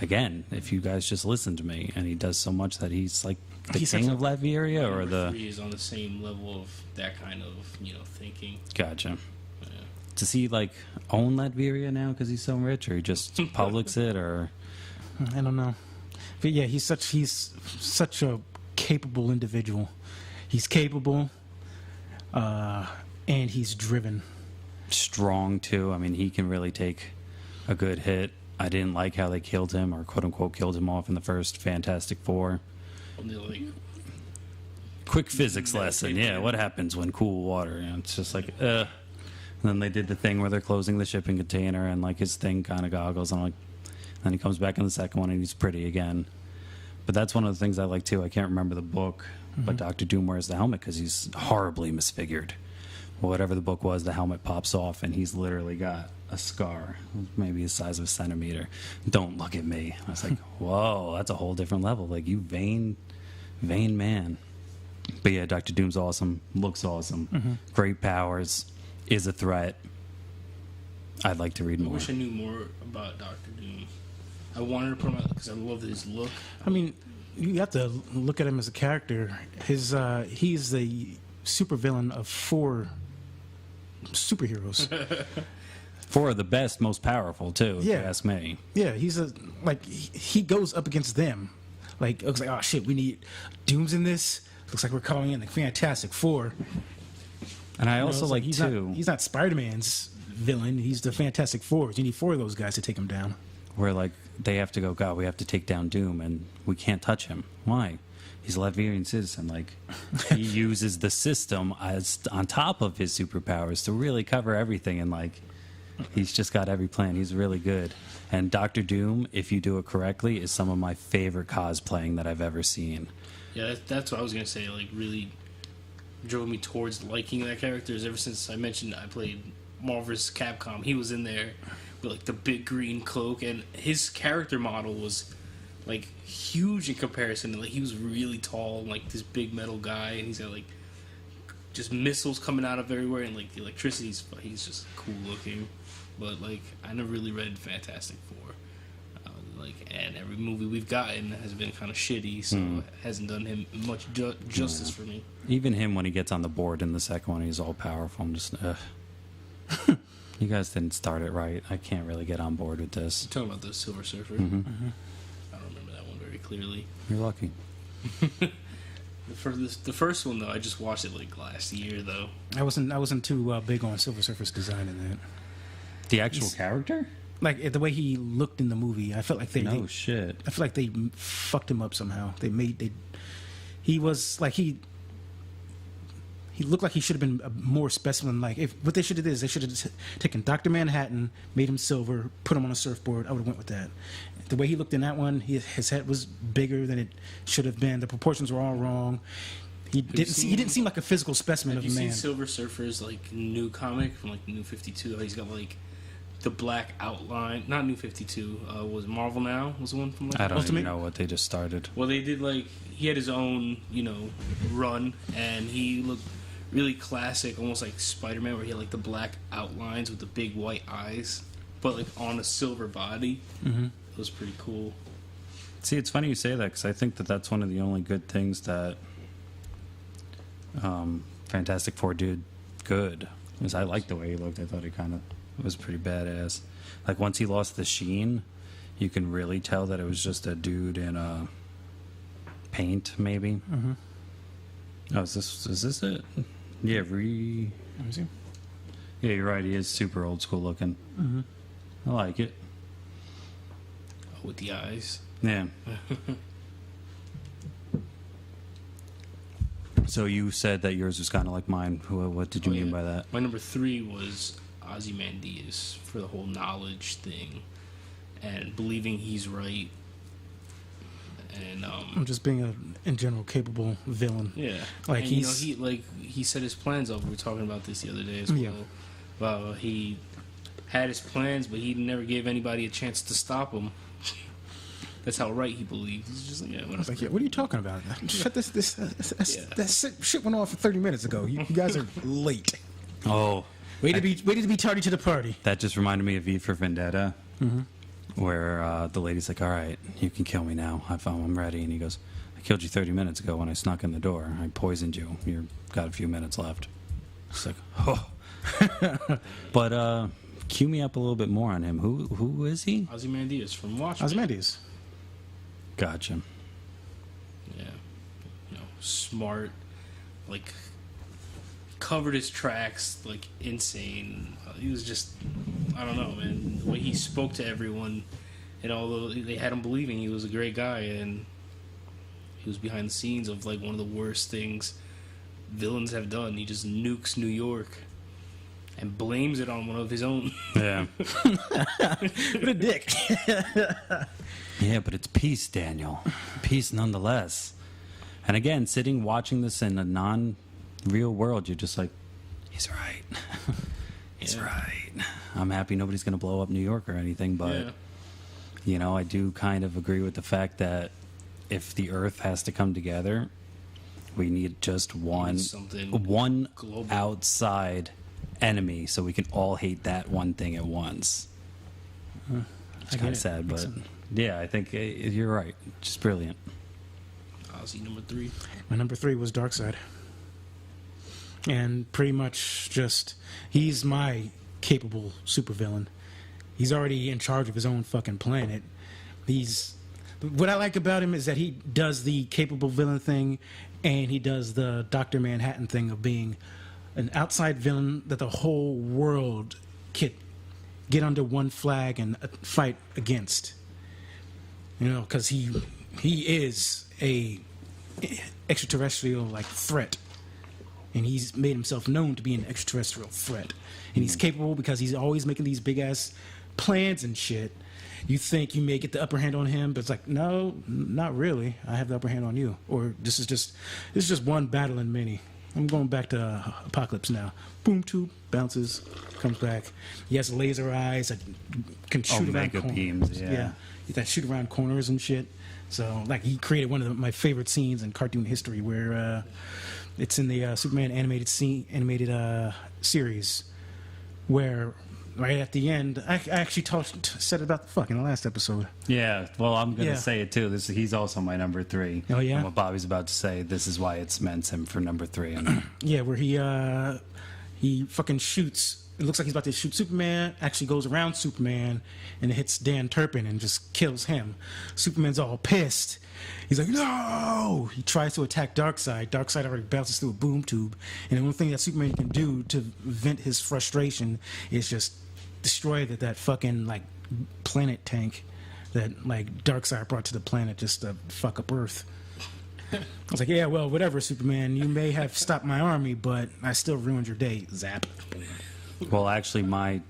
again, if you guys just listen to me, and he does so much that he's like the king of Latveria or the... He is on the same level of that kind of, thinking. Gotcha. Yeah. Does he like own Latveria now because he's so rich, or he just publics it, or... I don't know. But yeah, he's such a capable individual. He's capable, and he's driven. Strong too. I mean, he can really take a good hit. I didn't like how they killed him, or quote unquote killed him off in the first Fantastic Four. Quick physics lesson. Yeah, what happens when cool water? It's just like, And then they did the thing where they're closing the shipping container, and like his thing kind of goggles, and I'm like, then he comes back in the second one, and he's pretty again. But that's one of the things I like too. I can't remember the book, but Dr. Doom wears the helmet because he's horribly misfigured. Well, whatever the book was, the helmet pops off, and he's literally got a scar, maybe the size of a centimeter. Don't look at me. I was like, whoa, that's a whole different level. Like, you vain man. But yeah, Dr. Doom's awesome, looks awesome, great powers, is a threat. I'd like to read more. I wish I knew more about Dr. Doom. I wanted to put him out because I love his look. I mean, you have to look at him as a character. He's the supervillain of 4 superheroes. 4 of the best, most powerful too, if you ask me. Yeah, he goes up against them. Like, it looks like, oh shit, we need Doom's in this. Looks like we're calling in the Fantastic Four. And I also like he's too. He's not Spider-Man's villain. He's the Fantastic Four. You need 4 of those guys to take him down. Where like they have to go, God, we have to take down Doom, and we can't touch him. Why? He's a Latvian citizen. Like, he uses the system as on top of his superpowers to really cover everything, and like he's just got every plan. He's really good. And Dr. Doom, if you do it correctly, is some of my favorite cosplaying that I've ever seen. Yeah, that's what I was gonna say. Like, really drove me towards liking that character. Ever since I mentioned I played Marvel vs. Capcom, he was in there with like the big green cloak, and his character model was like huge in comparison. Like, he was really tall, like this big metal guy, and he's got like just missiles coming out of everywhere, and like the electricity's. He's just cool looking. But like, I never really read Fantastic Four. And every movie we've gotten has been kind of shitty, so it hasn't done him much justice for me. Even him, when he gets on the board in the second one, he's all powerful. I'm just, you guys didn't start it right. I can't really get on board with this. You're talking about the Silver Surfer. Mm-hmm. I don't remember that one very clearly. You're lucky. The first one though, I just watched it like last year though. I wasn't too big on Silver Surfer's design in that. The actual character? Like the way he looked in the movie, I felt like No shit. I feel like they fucked him up somehow. He was like he looked like he should have been a more specimen. Like if what they should have did is they should have taken Dr. Manhattan, made him silver, put him on a surfboard. I would have went with that. The way he looked in that one, his head was bigger than it should have been. The proportions were all wrong. He didn't seem like a physical specimen of a man. Have you seen Silver Surfer's like new comic from like New 52? He's got like the black outline. Not New 52. Was Marvel Now? Was the one from? Like, I don't Ultimate? even know what they just started. Well, they did like he had his own run, and he looked really classic, almost like Spider-Man, where he had like the black outlines with the big white eyes, but like on a silver body. Mm-hmm. It was pretty cool. See, it's funny you say that because I think that that's one of the only good things that Fantastic Four did good. Because I liked the way he looked. I thought he kind of was pretty badass. Like once he lost the sheen, you can really tell that it was just a dude in paint, maybe. Mm-hmm. Oh, is this it? Yeah, Let me see. Yeah, you're right. He is super old school looking. Mm-hmm. I like it. With the eyes. Yeah. So you said that yours was kind of like mine. What did you mean by that? My number 3 was Ozymandias for the whole knowledge thing and believing he's right. And I'm just being a in general capable villain. yeah, Like and, he set his plans up. We were talking about this the other day as well. Yeah. Well, he had his plans, but he never gave anybody a chance to stop him. That's how right he believed. He's just like, yeah, I was whatever. like, yeah, what are you talking about? Shut this. That shit went on for 30 minutes ago. You guys are late. Oh, Way to be tardy to the party. that just reminded me of V for Vendetta, where the lady's like, "All right, you can kill me now. I'm ready." And he goes, "I killed you 30 minutes ago when I snuck in the door. I poisoned you. You've got a few minutes left." It's like, oh. But cue me up a little bit more on him. Who is he? Ozymandias from Watchmen. Ozymandias. Gotcha. Yeah, smart, like covered his tracks like insane. He was just, I don't know, man. The way he spoke to everyone, and although they had him believing he was a great guy, and he was behind the scenes of like one of the worst things villains have done. He just nukes New York and blames it on one of his own. Yeah. What a dick. Yeah, but it's peace, Daniel. Peace nonetheless. And again, sitting watching this in a non-real world, you're just like, he's right. He's right. I'm happy nobody's going to blow up New York or anything, but, I do kind of agree with the fact that if the Earth has to come together, we need just one global outside enemy so we can all hate that one thing at once. It's kind of sad, but yeah, I think you're right. Just brilliant. Ozzy number 3. My number 3 was Darkseid. And pretty much just, he's my capable supervillain. He's already in charge of his own fucking planet. What I like about him is that he does the capable villain thing, and he does the Dr. Manhattan thing of being an outside villain that the whole world can get under one flag and fight against. Because he is a extraterrestrial like threat, and he's made himself known to be an extraterrestrial threat, and he's capable because he's always making these big ass plans and shit. You think you may get the upper hand on him, but it's like, no, not really. I have the upper hand on you. Or this is just one battle in many. I'm going back to Apocalypse now. Boom, tube bounces, comes back. He has laser eyes that can shoot around mega corners. beams, yeah. That shoot around corners and shit. So, like, he created one of my favorite scenes in cartoon history, where it's in the Superman animated series, where right at the end, I actually said it about the fuck in the last episode. Yeah, well, I'm going to Yeah. say it too. He's also my number 3. Oh, yeah? And what Bobby's about to say, this is why it cements him for number 3. Yeah, where he fucking shoots. It looks like he's about to shoot Superman. Actually goes around Superman and it hits Dan Turpin and just kills him. Superman's all pissed. He's like, no! He tries to attack Darkseid. Darkseid already bounces through a boom tube. And the only thing that Superman can do to vent his frustration is just destroy that fucking, like, planet tank that, like, Darkseid brought to the planet just to fuck up Earth. I was like, yeah, well, whatever, Superman. You may have stopped my army, but I still ruined your day. Zap. Well, actually,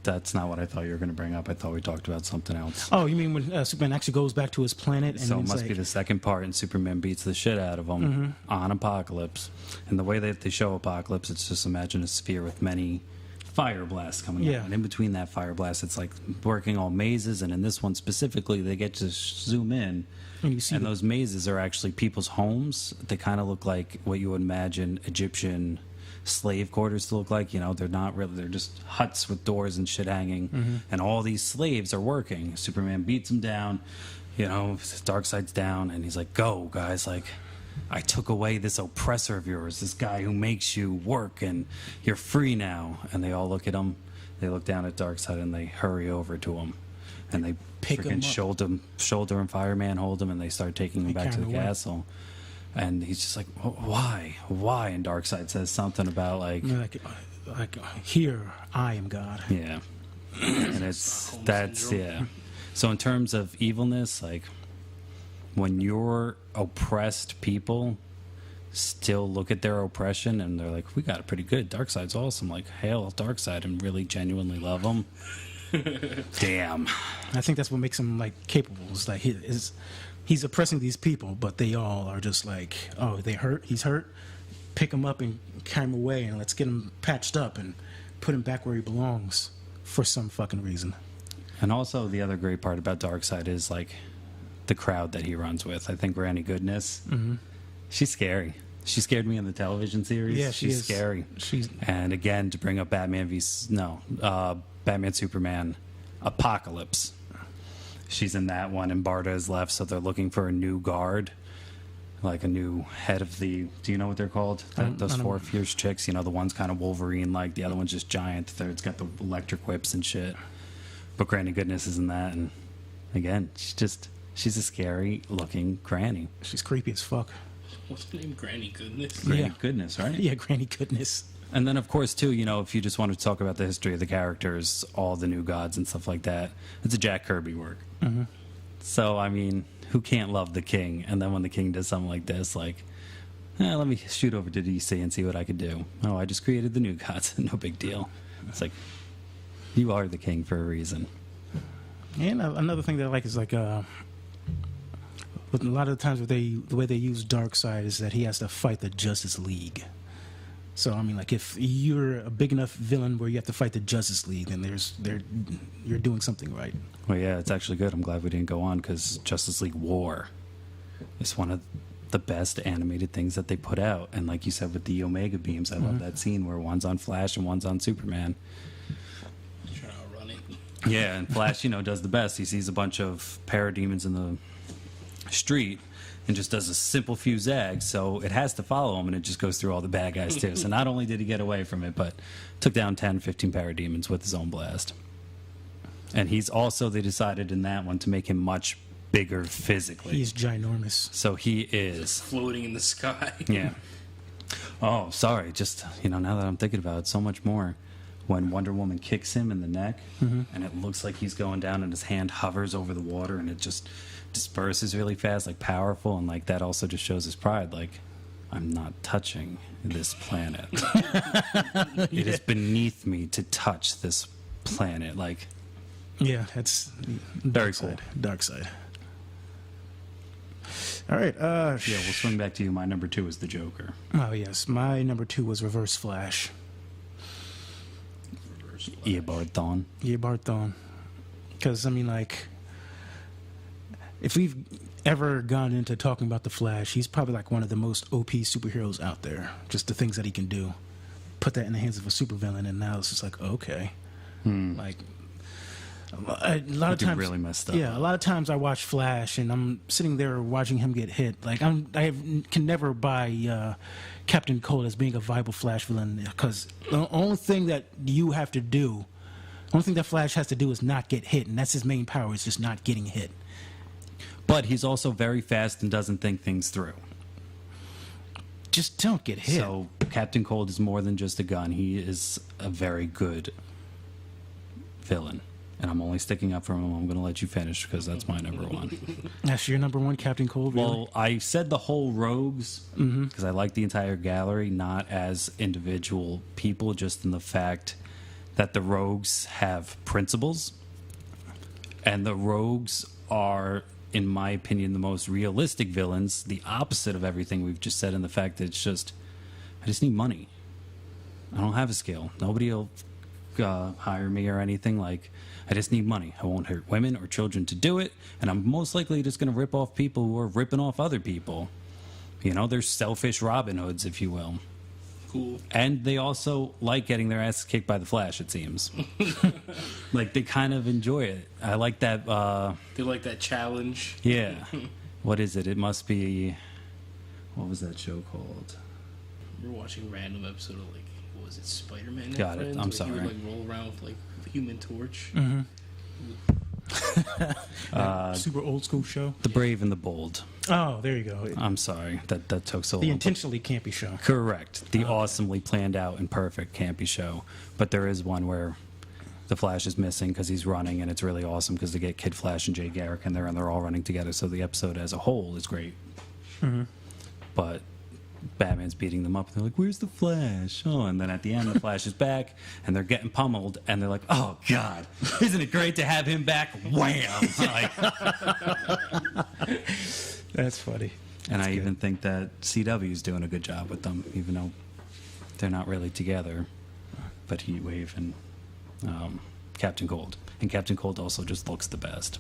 that's not what I thought you were going to bring up. I thought we talked about something else. Oh, you mean when Superman actually goes back to his planet? And So it it's must like, be the second part, and Superman beats the shit out of him on Apocalypse. And the way that they show Apocalypse, it's just imagine a sphere with many fire blasts coming Yeah. out. And in between that fire blast, it's like working all mazes. And in this one specifically, they get to zoom in. And you see And the- those mazes are actually people's homes. They kind of look like what you would imagine Egyptian slave quarters to look like. You know, they're not really, they're just huts with doors and shit hanging. And all these slaves are working. Superman beats them down. You know, Darkseid's down. And he's like, go, guys. Like, I took away this oppressor of yours, this guy who makes you work, and you're free now. And they all look at him. They look down at Darkseid and they hurry over to him. And they Pick him freaking up. shoulder and fireman hold him, and they start taking him They back to carry the him away. castle. And he's just like, why? And Darkseid says something about like, You're like, here, I am God. yeah. And that's syndrome. yeah. So in terms of evilness, like when your oppressed people still look at their oppression and they're like, we got it pretty good. Darkseid's awesome. Like, hail Darkseid, and really genuinely love him. Damn. I think that's what makes him like capable. Is like he's oppressing these people, but they all are just like, oh, they hurt. He's hurt. Pick him up and carry him away, and let's get him patched up and put him back where he belongs for some fucking reason. And also the other great part about Darkseid is like the crowd that he runs with. I think Granny Goodness, she's scary. She scared me in the television series. Yeah, she she's is. scary. She's And again, to bring up Batman Superman Apocalypse. She's in that one, and Barda is left, so they're looking for a new guard, like a new head of the. Do you know what they're called? Those I don't- four fierce chicks. You know, the one's kind of Wolverine, like the other one's just giant. The third's got the electric whips and shit. But Granny Goodness is in that, and again, she's a scary looking granny. she's creepy as fuck. What's the name? Granny Goodness? Granny Yeah. Goodness, right? Yeah, Granny Goodness. And then, of course, too, you know, if you just want to talk about the history of the characters, all the new gods and stuff like that, it's a Jack Kirby work. So, I mean, who can't love the king? And then when the king does something like this, like, let me shoot over to DC and see what I could do. Oh, I just created the new gods. No big deal. It's like, you are the king for a reason. And another thing that I like is like, with a lot of the times the way they use Darkseid is that he has to fight the Justice League. So I mean, like if you're a big enough villain where you have to fight the Justice League, then you're doing something right. Well, yeah, it's actually good. I'm glad we didn't go on because Justice League War is one of the best animated things that they put out. And like you said with the Omega beams, I love that scene where one's on Flash and one's on Superman. Trying to outrun it. Yeah, and Flash, you know, does the best. He sees a bunch of parademons in the street and just does a simple few zags, so it has to follow him, and it just goes through all the bad guys too. So not only did he get away from it, but took down 10, 15 parademons with his own blast. And he's also, they decided in that one to make him much bigger physically. He's ginormous. So he is. Floating in the sky. Yeah. Oh, sorry. Just, you know, now that I'm thinking about it, so much more. When Wonder Woman kicks him in the neck, and it looks like he's going down, and his hand hovers over the water, and it just disperses really fast, like powerful, and like that also just shows his pride. Like, I'm not touching this planet. It is beneath me to touch this planet. Like, Yeah, that's Very Darkseid. Darkseid. All right. yeah, we'll swing back to you. My number 2 is the Joker. Oh yes, my number 2 was Reverse Flash. Eobard Yeah, Barthon. Because I mean, like, if we've ever gone into talking about the Flash, he's probably like one of the most OP superheroes out there. Just the things that he can do. Put that in the hands of a supervillain, and now it's just like, okay, Like a lot of He times, really messed up. Yeah, a lot of times I watch Flash and I'm sitting there watching him get hit. Like can never buy Captain Cold as being a viable Flash villain because the only thing that you have to do, the only thing that Flash has to do is not get hit, and that's his main power is just not getting hit. But he's also very fast and doesn't think things through. Just don't get hit. So Captain Cold is more than just a gun. He is a very good villain. And I'm only sticking up for him. I'm going to let you finish because that's my number one. That's your number one, Captain Cold? Really? Well, I said the whole rogues because I like the entire gallery, not as individual people, just in the fact that the rogues have principles. And the rogues are, in my opinion, the most realistic villains, the opposite of everything we've just said in the fact that it's just, I just need money. I don't have a skill. Nobody will hire me or anything. Like, I just need money. I won't hurt women or children to do it, and I'm most likely just going to rip off people who are ripping off other people. You know, they're selfish Robin Hoods, if you will. Cool. And they also like getting their asses kicked by the Flash, it seems. Like, they kind of enjoy it. I like that. They like that challenge. Yeah. What is it? It must be... What was that show called? We're watching a random episode of, like, what was it, Spider-Man? and Got it. Friends, I'm where sorry. He would, like, roll around with, like, the Human Torch. Super old school show. The Brave and the Bold. Oh, there you go. I'm sorry. That took so long. The intentionally campy show. Correct. The awesomely planned out and perfect campy show. But there is one where the Flash is missing because he's running, and it's really awesome because they get Kid Flash and Jay Garrick in there, and they're all running together. So the episode as a whole is great. But Batman's beating them up, and they're like, "Where's the Flash?" Oh, and then at the end, the Flash is back, and they're getting pummeled, and they're like, "Oh God, isn't it great to have him back?" Wham! Like, That's funny. and I even think that CW's doing a good job with them, even though they're not really together. But Heatwave and Captain Cold, and Captain Cold also just looks the best.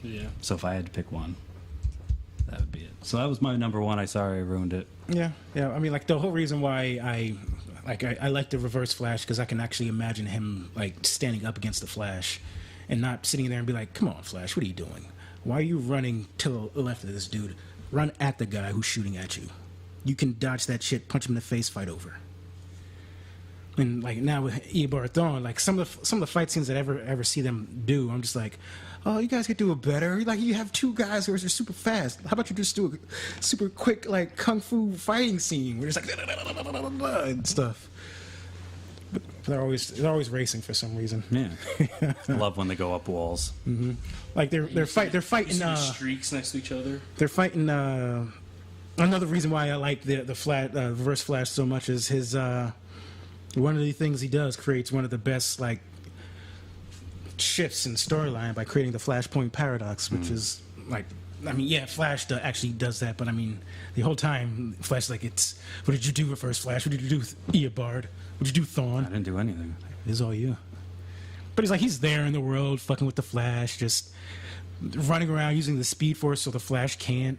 Yeah. So if I had to pick one, that would be it. So that was my number one. I sorry I ruined it. Yeah. I mean, like the whole reason why I like the Reverse Flash because I can actually imagine him like standing up against the Flash, and not sitting there and be like, "Come on, Flash, what are you doing? Why are you running to the left of this dude? Run at the guy who's shooting at you. You can dodge that shit, punch him in the face, fight over." And like now with Eobard Thawne, like some of the fight scenes that I ever see them do, I'm just like, oh, you guys could do it better. Like you have two guys who are just super fast. How about you just do a super quick like kung fu fighting scene where it's like and stuff. But they're always racing for some reason. Yeah, I love when they go up walls. Like they're You fighting. see the streaks next to each other. They're fighting. Another reason why I like the Reverse Flash so much is his. One of the things he does creates one of the best like shifts in storyline by creating the Flashpoint paradox, which is like, I mean, yeah, Flash actually does that, but I mean, the whole time Flash like, it's what did you do, Reverse Flash? What did you do with Eobard? What did you do, I Thawne? didn't do anything. It's all you. But he's like, he's there in the world, fucking with the Flash, just running around using the Speed Force so the Flash can't.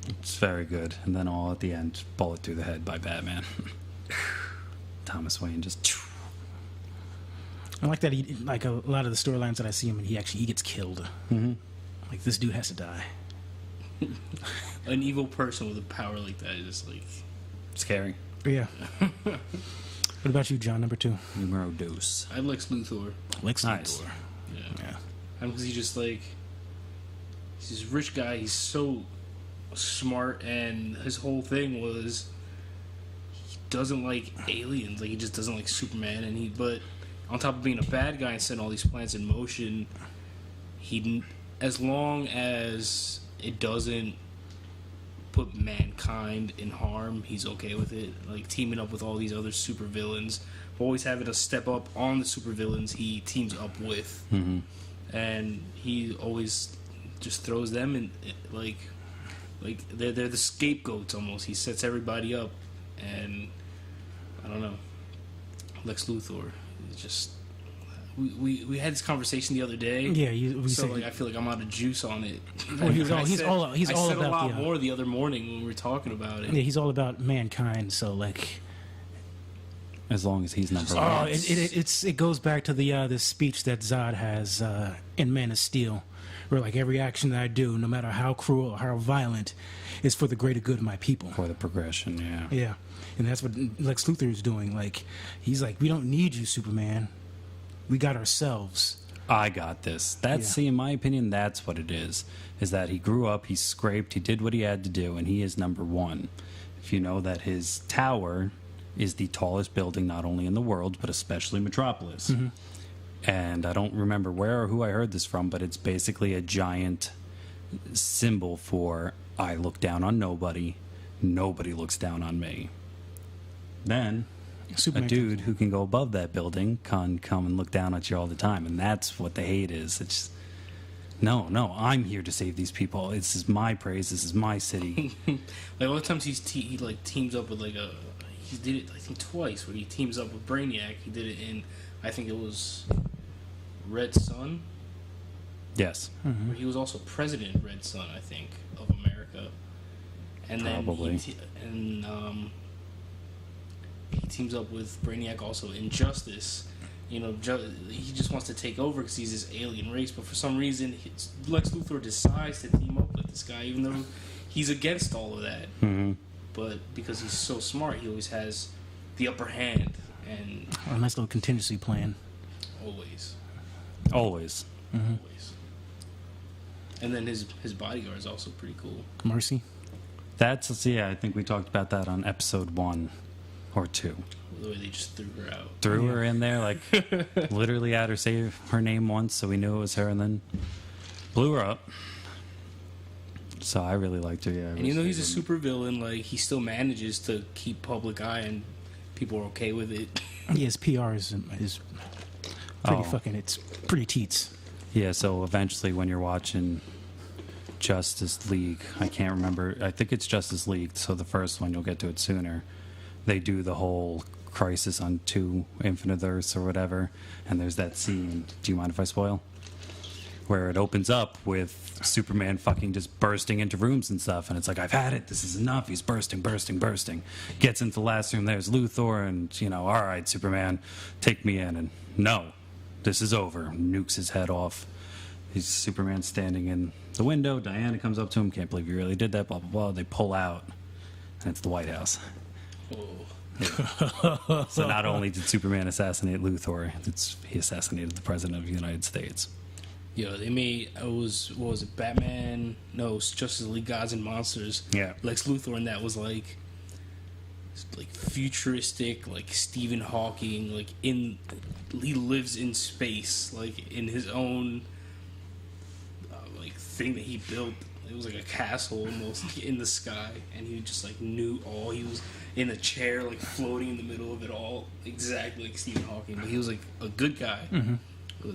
It's very good. And then all at the end, bullet through the head by Batman. Thomas Wayne just. I like that he like a lot of the storylines that I see him, and he gets killed. Like this dude has to die. An evil person with a power like that is just like Scary. Yeah. What about you, John? Number 2. Numero dos. I Lex Luthor. Lex Nice. Luthor. Yeah. Because he's just like he's this rich guy. He's so smart, and his whole thing was he doesn't like aliens. Like he just doesn't like Superman, but on top of being a bad guy and setting all these plans in motion, as long as it doesn't put mankind in harm, he's okay with it. Like teaming up with all these other supervillains, always having to step up on the supervillains he teams up with, and he always just throws them in like they're the scapegoats almost. He sets everybody up, and I don't know. Lex Luthor is just. We had this conversation the other day. Yeah, I feel like I'm out of juice on it. Well, he's all I said about a lot the, more the other morning when we were talking about it. yeah, he's all about mankind. So like, as long as he's number Oh, one. it goes back to the speech that Zod has in Man of Steel, where like every action that I do, no matter how cruel or how violent, is for the greater good of my people. For the progression, yeah. Yeah, and that's what Lex Luthor is doing. Like, he's like, we don't need you, Superman. We got ourselves. I got this. That's, see, in my opinion, that's what it is that he grew up, he scraped, he did what he had to do, and he is number one. If you know that his tower is the tallest building not only in the world, but especially Metropolis. Mm-hmm. And I don't remember where or who I heard this from, but it's basically a giant symbol for I look down on nobody, nobody looks down on me. Then Superman a dude who can go above that building can come and look down at you all the time, and that's what the hate is. It's no, I'm here to save these people. This is my praise. This is my city. Like, all the times he teams up with he did it I think twice, where he teams up with Brainiac. He did it in, I think it was Red Sun, Yes, where he was also president of Red Sun, I think, of America. And Probably. then he teams up with Brainiac also in Justice. You know, he just wants to take over because he's this alien race, but for some reason, Lex Luthor decides to team up with this guy, even though he's against all of that. mm-hmm. But because he's so smart, he always has the upper hand, and A nice little contingency plan. always. Always. And then his bodyguard is also pretty cool. Mercy. That's, yeah, I think we talked about that on episode 1 or 2. The way they just threw her out. Threw her in there, like, literally had her say her name once so we knew it was her, and then blew her up. So I really liked her, yeah. And even though he's a super villain, like, he still manages to keep public eye, and people are okay with it. Yeah, his PR is pretty Oh. it's pretty teats. Yeah, so eventually when you're watching Justice League, I can't remember, I think it's Justice League, so the first one, you'll get to it sooner. They do the whole Crisis on 2 Infinite Earths or whatever, and there's that scene, do you mind if I spoil? Where it opens up with Superman fucking just bursting into rooms and stuff, and it's like, I've had it, this is enough, he's bursting. Gets into the last room, there's Luthor, and, you know, all right, Superman, take me in, and no, this is over, nukes his head off. He's Superman standing in the window, Diana comes up to him, can't believe you really did that, blah, blah, blah, they pull out, and it's the White House. Oh. So not only did Superman assassinate Luthor, he assassinated the President of the United States. Yo, they made, what was it, Batman? No, it was Justice League Gods and Monsters. Yeah. Lex Luthor, and that was like futuristic, like Stephen Hawking, like he lives in space, like in his own like thing that he built. It was like a castle almost in the sky, and he just like knew all. He was in a chair, like floating in the middle of it all, exactly like Stephen Hawking. But he was like a good guy. Mm-hmm.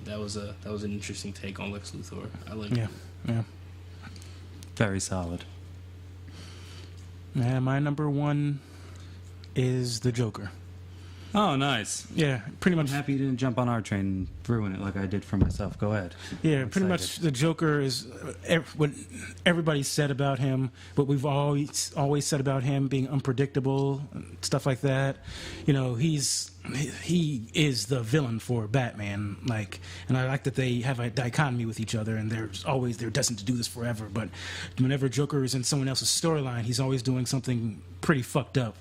That was an interesting take on Lex Luthor. I like Yeah, it. yeah. Very solid. Yeah, my number 1 is the Joker. Oh, nice. Yeah, pretty I'm much. happy you didn't jump on our train and ruin it like I did for myself. Go ahead. Yeah, I'm pretty much excited. the Joker is what everybody said about him, what we've always said about him being unpredictable, stuff like that. You know, he is the villain for Batman. Like, and I like that they have a dichotomy with each other, and they're destined to do this forever. But whenever Joker is in someone else's storyline, he's always doing something pretty fucked up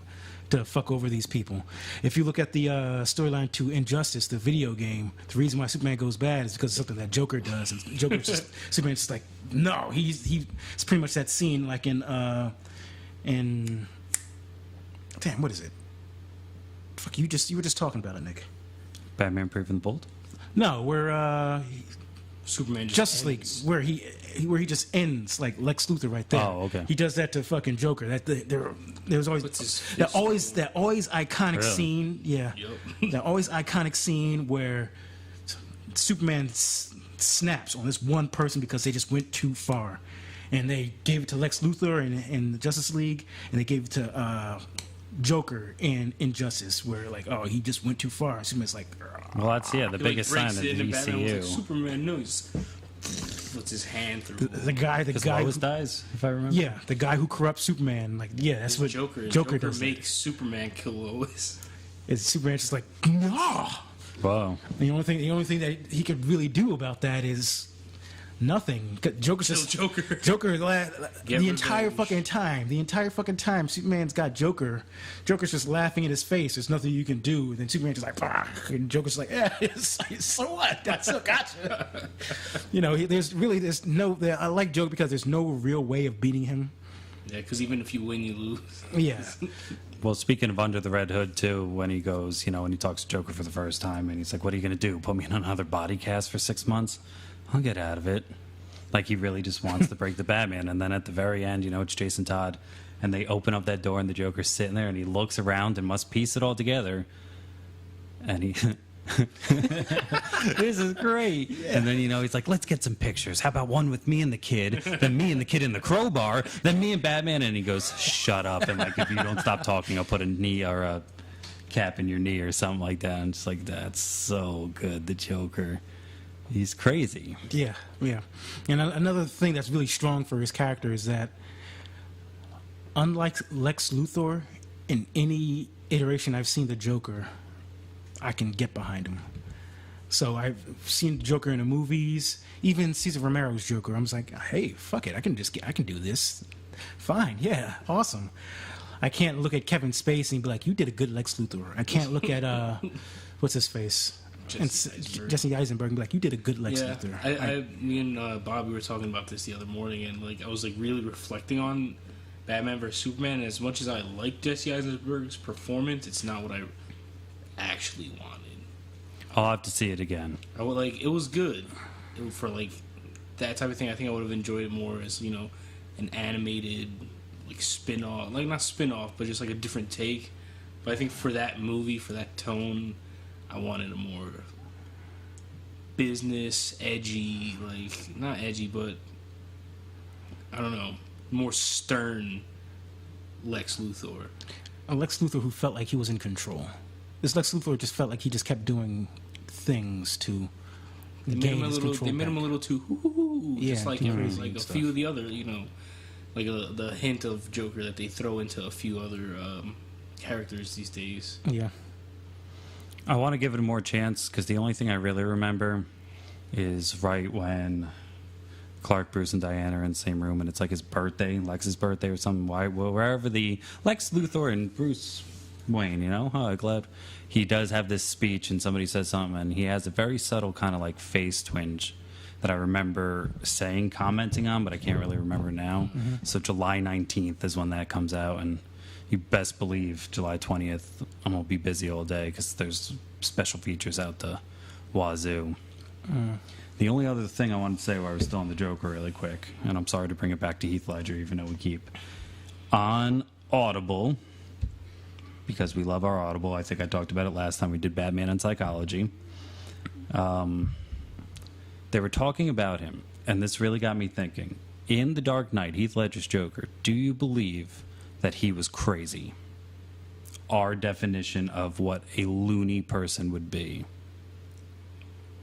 to fuck over these people. If you look at the storyline to Injustice, the video game, the reason why Superman goes bad is because of something that Joker does. And Joker's just Superman's just like, no, it's pretty much that scene like in damn, what is it? Fuck, you were just talking about it, Nick. Batman Brave and the Bold? No, where Superman just Justice ends. League, where he just ends like Lex Luthor right there. Oh, okay. He does that to fucking Joker. There's always Puts his that fist always iconic Really? scene. Yeah, Yup. that always iconic scene where Superman snaps on this one person because they just went too far, and they gave it to Lex Luthor in the Justice League, and they gave it to Joker in Injustice, where like, oh, he just went too far. And Superman's like, Well, that's, the He, biggest breaks sign of it, the and Batman was like, DCU. Superman knows. Puts his hand through. the guy Because who Lois dies, if I remember. yeah, the guy who corrupts Superman. Like, yeah, that's what Joker Joker does. makes Superman kill Lois. And Superman's just like, no. Wow. The only thing that he could really do about that is nothing. Joker's just Joker. the entire fucking time. Superman's got Joker. Joker's just laughing in his face. There's nothing you can do. And then Superman's just like, bah! And Joker's like, yeah, so what? I still gotcha. There's no. I like Joker because there's no real way of beating him. Yeah, because even if you win, you lose. Yeah. Well, speaking of Under the Red Hood, too, when he goes, when he talks to Joker for the first time, and he's like, what are you going to do? Put me in another body cast for 6 months? I'll get out of it. Like, he really just wants to break the Batman. And then at the very end, it's Jason Todd, and they open up that door, and the Joker's sitting there, and he looks around and must piece it all together. And he... This is great. Yeah. And then, he's like, let's get some pictures. How about one with me and the kid, then me and the kid in the crowbar, then me and Batman? And he goes, shut up. And, like, if you don't stop talking, I'll put a knee or a cap in your knee or something like that. And just like, that's so good, the Joker. He's crazy. Yeah. And another thing that's really strong for his character is that, unlike Lex Luthor, in any iteration I've seen the Joker, I can get behind him. So I've seen the Joker in the movies, even Cesar Romero's Joker. I'm just like, hey, fuck it, I can do this. Fine, yeah, awesome. I can't look at Kevin Spacey and be like, you did a good Lex Luthor. I can't look at what's his face. Jesse Eisenberg and be like, you did a good Lex Luthor. Me and Bobby were talking about this the other morning, and I was really reflecting on Batman vs Superman. And as much as I like Jesse Eisenberg's performance, it's not what I actually wanted. I'll have to see it again. It was good for that type of thing. I think I would have enjoyed it more as an animated spin-off, not spin-off, but just a different take. But I think for that movie, for that tone, I wanted a more business, edgy, not edgy, but I don't know, more stern Lex Luthor. A Lex Luthor who felt like he was in control. This Lex Luthor just felt like he just kept doing things to gain his control. They made him a little too just like it was a stuff. few of the other, the hint of Joker that they throw into a few other characters these days. Yeah. I want to give it a more chance because the only thing I really remember is right when Clark, Bruce, and Diana are in the same room, and it's his birthday, Lex's birthday or something. Wherever the Lex Luthor and Bruce Wayne, glad he does have this speech, and somebody says something, and he has a very subtle kind of face twinge that I remember commenting on, but I can't really remember now. Mm-hmm. So July 19th is when that comes out, and you best believe July 20th I'm gonna be busy all day because there's special features out the wazoo. The only other thing I wanted to say while I was still on the Joker really quick, and I'm sorry to bring it back to Heath Ledger, even though we keep on Audible, because we love our Audible. I think I talked about it last time we did Batman and Psychology. They were talking about him, and this really got me thinking. In The Dark Knight, Heath Ledger's Joker, do you believe that he was crazy? Our definition of what a loony person would be.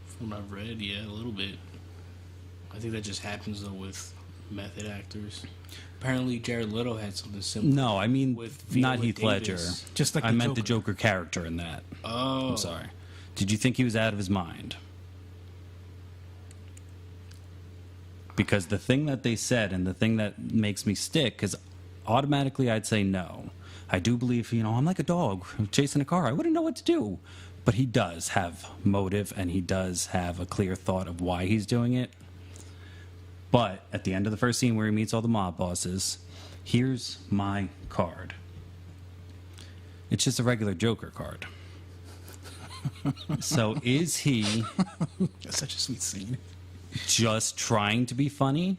From what I've read, yeah, a little bit. I think that just happens, though, with method actors. Apparently, Jared Leto had something similar. No, I mean, with not Heath Davis. Ledger. Just like I meant the Joker. Joker character in that. Oh. I'm sorry. Did you think he was out of his mind? Because the thing that they said and the thing that makes me stick, because automatically I'd say no. I do believe, I'm like a dog chasing a car. I wouldn't know what to do. But he does have motive, and he does have a clear thought of why he's doing it. But at the end of the first scene where he meets all the mob bosses, here's my card. It's just a regular Joker card. So is he... That's such a sweet scene. Just trying to be funny?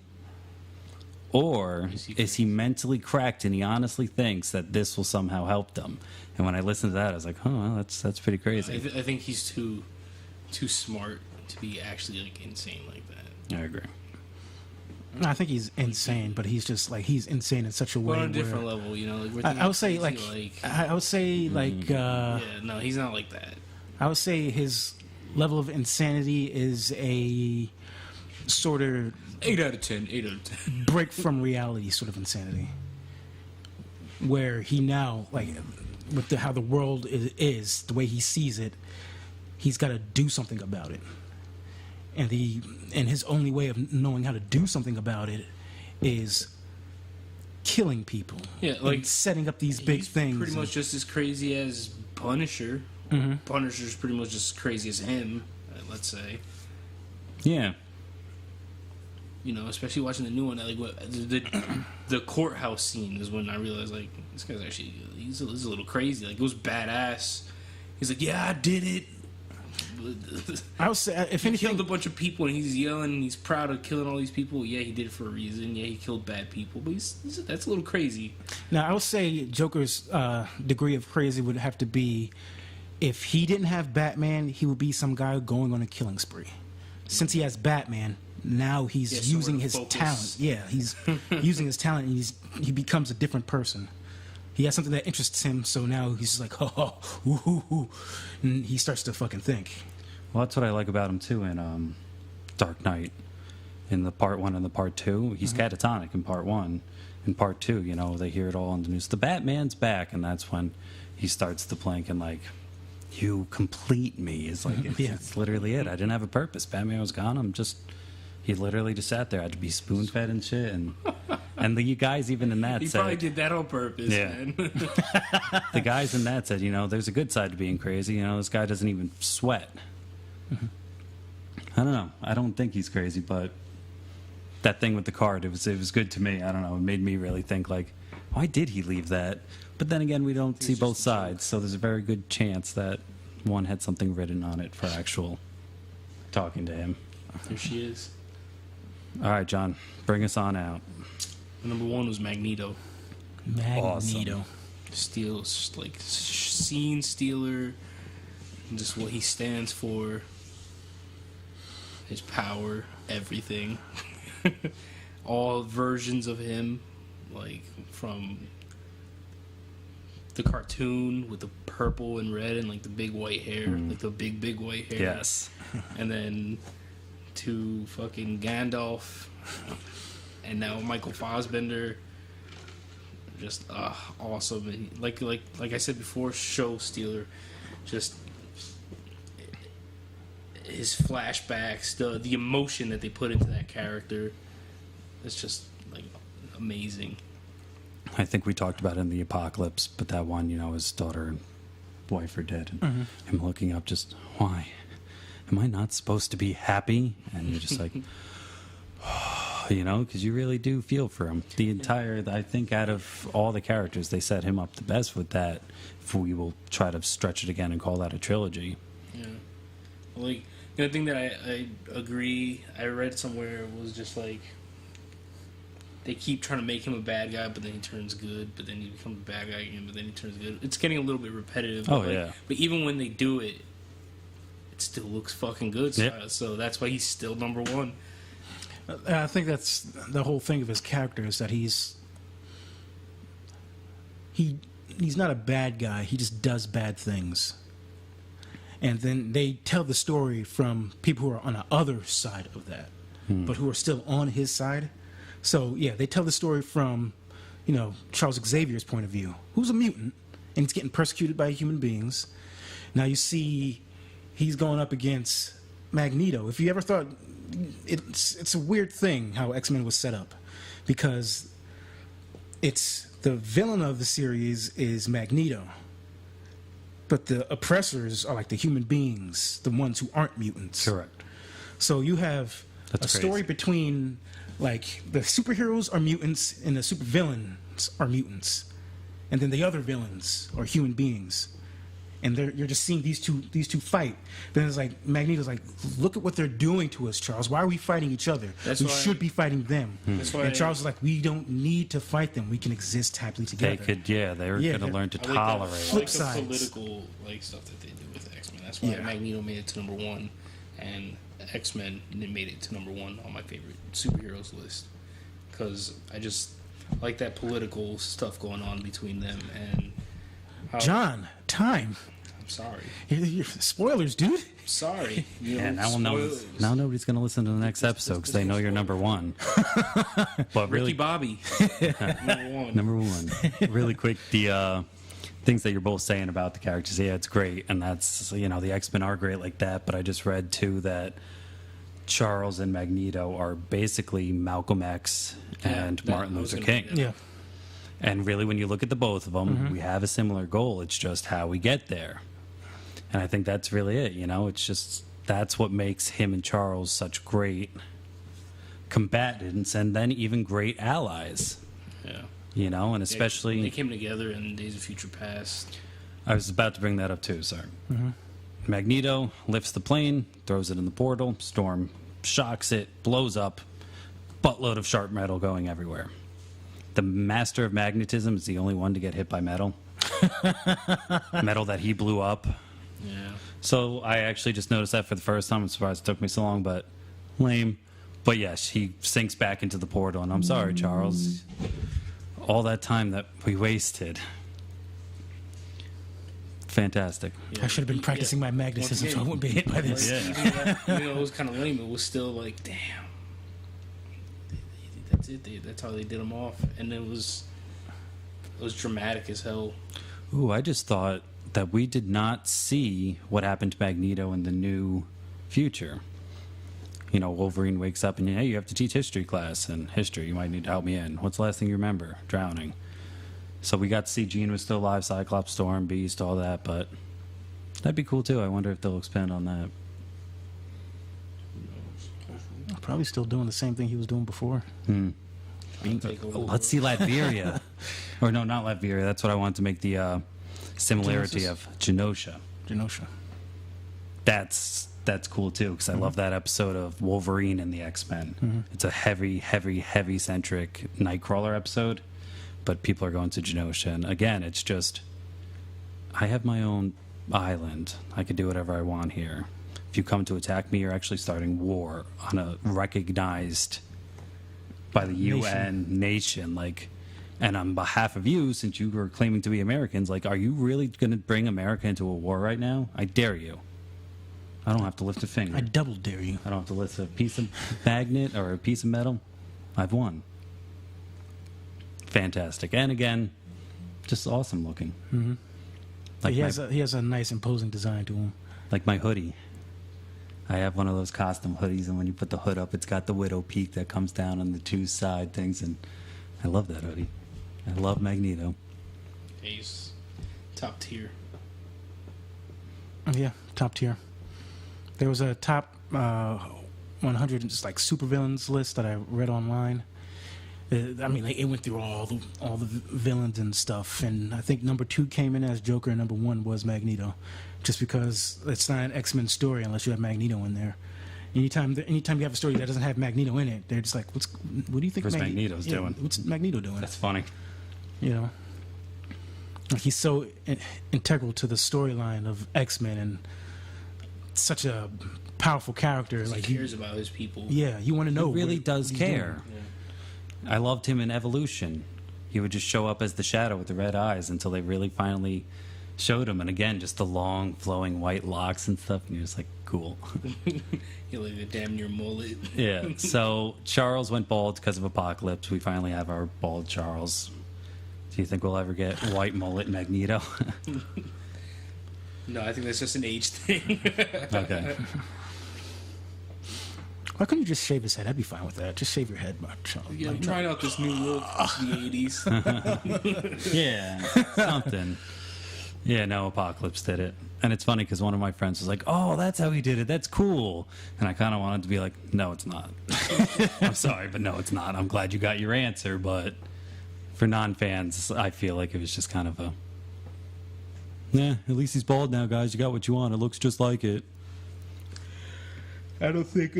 Or is he mentally cracked and he honestly thinks that this will somehow help them? And when I listened to that, I was like, oh, well, that's pretty crazy. I think he's too smart to be actually insane like that. I agree. I think he's insane, but he's just he's insane in such a way. Well, on a different level, I would say yeah, no, he's not like that. I would say his level of insanity is a sort of 8 out of 10. break from reality sort of insanity, where he now with how the world is, the way he sees it, he's got to do something about it. And his only way of knowing how to do something about it is killing people. Yeah, like and setting up these big things. Pretty much just as crazy as Punisher. Mm-hmm. Punisher's pretty much just as crazy as him, let's say. Yeah. You know, especially watching the new one, like the courthouse scene is when I realized, like, this guy's actually he's a little crazy. Like, it was badass. He's like, yeah, I did it. I would say, if He anything, killed a bunch of people and he's yelling and he's proud of killing all these people. Yeah, he did it for a reason. Yeah, he killed bad people, but that's a little crazy. now I would say Joker's degree of crazy would have to be, if he didn't have Batman, he would be some guy going on a killing spree. Since he has Batman, now he's using his talent. Yeah, he's using his talent, and he becomes a different person. He has something that interests him, so now he's just like, and he starts to fucking think. Well, that's what I like about him too in Dark Knight. In the part 1 and the part 2, he's catatonic in part 1. In part 2, you know, they hear it all on the news. The Batman's back, and that's when he starts to plank and like, you complete me. It's like it's literally it. I didn't have a purpose. Batman was gone. He literally just sat there. I had to be spoon fed and shit. And the guys even in that He said, probably did that on purpose, man. the guys in that said, you know, there's a good side to being crazy. You know, this guy doesn't even sweat. I don't know. I don't think he's crazy, but that thing with the card, it was good to me. I don't know. It made me really think, like, why did he leave that? But then again, we don't see both sides, so there's a very good chance that one had something written on it for actual talking to him. There she is. All right, John, bring us on out. Number 1 was Magneto. Magneto. Steals, like, scene stealer, just what he stands for, his power, everything. All versions of him, like, from the cartoon with the purple and red and, like, the big white hair, like the big white hair. Yes. And then to fucking Gandalf, and now Michael Fassbender. Just awesome. And like I said before, show stealer. Just his flashbacks, the emotion that they put into that character. It's just like amazing. I think we talked about it in the Apocalypse, but that one, you know, his daughter and wife are dead, and him looking up, just, why? Am I not supposed to be happy? And you're just like, you know, because you really do feel for him. The entire, I think, out of all the characters, they set him up the best with that. If we will try to stretch it again and call that a trilogy. Yeah. Like, the thing that I agree, I read somewhere was just like, they keep trying to make him a bad guy, but then he turns good, but then he becomes a bad guy again, but then he turns good. It's getting a little bit repetitive. Oh, but yeah. But even when they do it, it still looks fucking good. Yep. So that's why he's still number 1. I think that's the whole thing of his character, is that he's not a bad guy. He just does bad things. And then they tell the story from people who are on the other side of that, but who are still on his side. So, yeah, they tell the story from, you know, Charles Xavier's point of view, who's a mutant, and he's getting persecuted by human beings. Now you see he's going up against Magneto. If you ever thought, it's a weird thing how X-Men was set up, because it's the villain of the series is Magneto, but the oppressors are like the human beings, the ones who aren't mutants. Correct. So you have That's a story crazy. between, like, the superheroes are mutants and the supervillains are mutants, and then the other villains are human beings. And you're just seeing these two fight. Then it's like Magneto's like, look at what they're doing to us, Charles. Why are we fighting each other? We should be fighting them. That's why and Charles is like, we don't need to fight them. We can exist happily together. They were going to learn to I like tolerate that, it. I Flip like the sides. political stuff that they do with X-Men. That's why Yeah. Magneto made it to number 1, and X-Men made it to number 1 on my favorite superheroes list, because I just like that political stuff going on between them. And how, John, time. I'm sorry. Spoilers, dude. Sorry. You Yeah, know, now we'll know. spoilers. Now nobody's going to listen to the next episode because they know you're number 1. But Ricky really, Bobby, number 1. number 1. Really quick, the things that you're both saying about the characters. Yeah, it's great, and that's, you know, the X-Men are great like that. But I just read too that Charles and Magneto are basically Malcolm X and Yeah, Martin I was Luther gonna- King. Yeah. And really, when you look at the both of them, we have a similar goal. It's just how we get there. And I think that's really it, you know? It's just, that's what makes him and Charles such great combatants and then even great allies, Yeah. you know? And especially, They came together in Days of Future Past. I was about to bring that up too, sorry. Magneto lifts the plane, throws it in the portal, Storm shocks it, blows up, buttload of sharp metal going everywhere. The master of magnetism is the only one to get hit by metal. Metal that he blew up. Yeah. So I actually just noticed that for the first time. I'm surprised it took me so long, but lame. But yes, he sinks back into the portal, and I'm sorry, Charles. All that time that we wasted. Fantastic. I should have been practicing my magnetism so I wouldn't be hit by this. Yeah. You know, it was kind of lame. It was still like, damn. That's it. That's how they did him off, and it was dramatic as hell. Ooh, I just thought that we did not see what happened to Magneto in the new future. You know, Wolverine wakes up and, hey, you have to teach history class, and history, you might need to help me in. What's the last thing you remember? Drowning. So we got to see Jean was still alive, Cyclops, Storm, Beast, all that, but that'd be cool too. I wonder if they'll expand on that. Probably still doing the same thing he was doing before. Take over the Let's see Latveria. Or no, not Latveria. That's what I wanted to make the similarity Genesis? of Genosha. Genosha. That's cool too, because I love that episode of Wolverine and the X-Men. It's a heavy centric Nightcrawler episode, but people are going to Genosha, and again, it's just, I have my own island. I can do whatever I want here. If you come to attack me, you're actually starting war on a recognized by the UN nation, like, and on behalf of you, since you were claiming to be Americans, like, are you really going to bring America into a war right now? I dare you. I don't have to lift a finger. I double dare you. I don't have to lift a piece of magnet or a piece of metal. I've won. Fantastic. And again, just awesome looking. Like He has a nice imposing design to him. like my hoodie. I have one of those custom hoodies, and when you put the hood up, it's got the widow peak that comes down on the two side things, and I love that hoodie. I love Magneto. Ace, top tier. Yeah, top tier. There was a top 100 just like supervillains list that I read online. I mean, like, it went through all the villains and stuff, and I think number 2 came in as Joker, and number 1 was Magneto, just because it's not an X-Men story unless you have Magneto in there. Anytime you have a story that doesn't have Magneto in it, they're just like, what do you think What's Magneto's doing? What's Magneto doing? That's funny. You know, like, he's so integral to the storyline of X-Men and such a powerful character. Like, He cares about his people. yeah, you want to know. He really what does he's care. doing. I loved him in Evolution. He would just show up as the Shadow with the red eyes until they really finally showed him. And again, just the long, flowing white locks and stuff. And he was like, cool. You like a damn near mullet. Yeah. So Charles went bald because of Apocalypse. We finally have our bald Charles. Do you think we'll ever get white mullet Magneto? No, I think that's just an age thing. Okay. Why couldn't you just shave his head? I'd be fine with that. Just shave your head, but Yeah, I'm trying out this new look. It's the 80s. Yeah. Something. Yeah, no, Apocalypse did it. And it's funny because one of my friends was like, oh, that's how he did it. That's cool. And I kind of wanted to be like, no, it's not. I'm sorry, but no, it's not. I'm glad you got your answer. But for non-fans, I feel like it was just kind of a, yeah, at least he's bald now, guys. You got what you want. It looks just like it. I don't think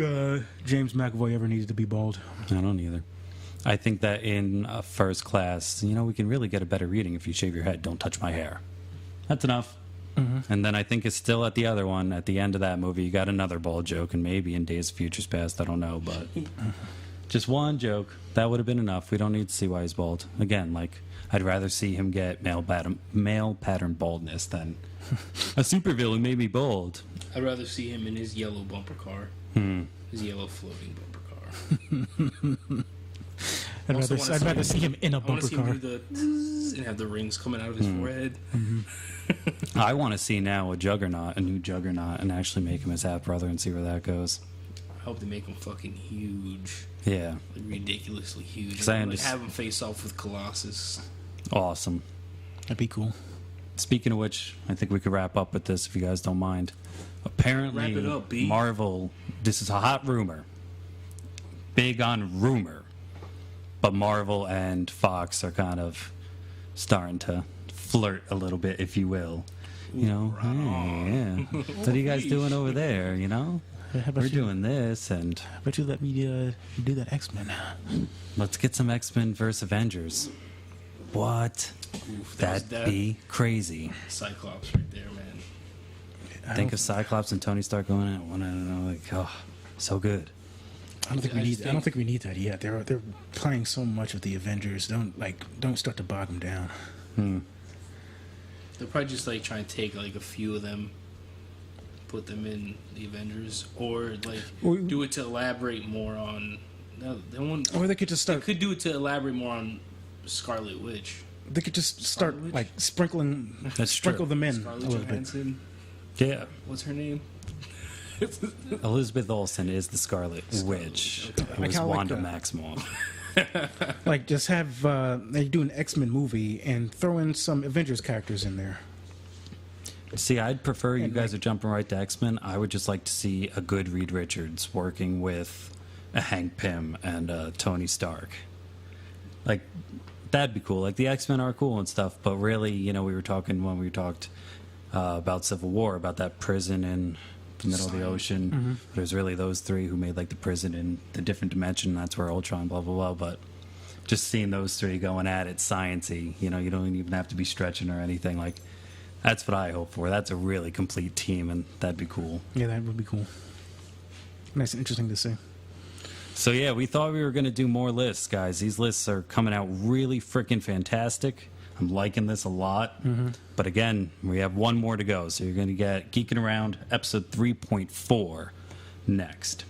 James McAvoy ever needed to be bald. I don't either. I think that in first class, you know, we can really get a better reading if you shave your head. Don't touch my hair. That's enough. And then I think it's still at the other one, at the end of that movie, you got another bald joke, and maybe in Days of Futures Past, I don't know, but just one joke. That would have been enough. We don't need to see why he's bald. Again, like, I'd rather see him get male pattern baldness than a supervillain made me bald. I'd rather see him in his yellow bumper car. His yellow floating bumper car. I'd rather see him in a I want bumper to see him car. do the zzz and have the rings coming out of his forehead. I want to see now a new Juggernaut, and actually make him his half brother and see where that goes. I hope they make him fucking huge, Yeah, like ridiculously huge. 'Cause I And, understand- have him face off with Colossus. awesome. That'd be cool. Speaking of which, I think we could wrap up with this if you guys don't mind. Apparently, Wrap it up, B. Marvel, this is a hot rumor. Big on rumor. But Marvel and Fox are kind of starting to flirt a little bit, if you will. You know, hey, yeah. What are you guys doing over there, you know? How about We're you? doing this, and How about you let me do that X-Men? let's get some X-Men versus Avengers. What? Oof, That'd be crazy. Cyclops right there, man. Think of Cyclops and Tony Stark going at one, I don't know, like, oh, so good. I don't think we I need. just I don't think we need that yet. They're playing so much with the Avengers. Don't start to bog them down. They'll probably just like try and take like a few of them, put them in the Avengers, or like Or- do it to elaborate more on. No, they want. Or they could just They start. could do it to elaborate more on Scarlet Witch. They could just start Scarlet Witch? like sprinkling. That's sprinkle true. them in Scarlett a little bit. Johansson. Yeah. What's her name? Elizabeth Olsen is the Scarlet Witch. Okay. Who I is kinda like Wanda that. Maximoff. Like just have they do an X-Men movie and throw in some Avengers characters in there. See, I'd prefer you And, guys like- are jumping right to X-Men. I would just like to see a good Reed Richards working with a Hank Pym and Tony Stark. Like, that'd be cool. Like, the X-Men are cool and stuff, but really, you know, we were talking when we talked about Civil War, about that prison in the middle of the ocean. But it was really those three who made, like, the prison in the different dimension. That's where Ultron, blah, blah, blah. But just seeing those three going at it, science-y, you know, you don't even have to be stretching or anything. Like, that's what I hope for. That's a really complete team, and that'd be cool. Yeah, that would be cool. Nice and interesting to see. So yeah, we thought we were going to do more lists, guys. These lists are coming out really freaking fantastic. I'm liking this a lot. But again, we have one more to go. So you're going to get Geeking Around episode 3.4 next.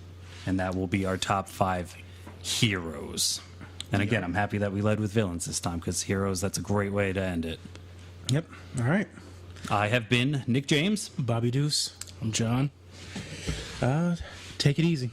And that will be our top 5 heroes. And again, I'm happy that we led with villains this time, because heroes, that's a great way to end it. Yep. All right. I have been Nick James. Bobby Deuce. I'm John. Take it easy.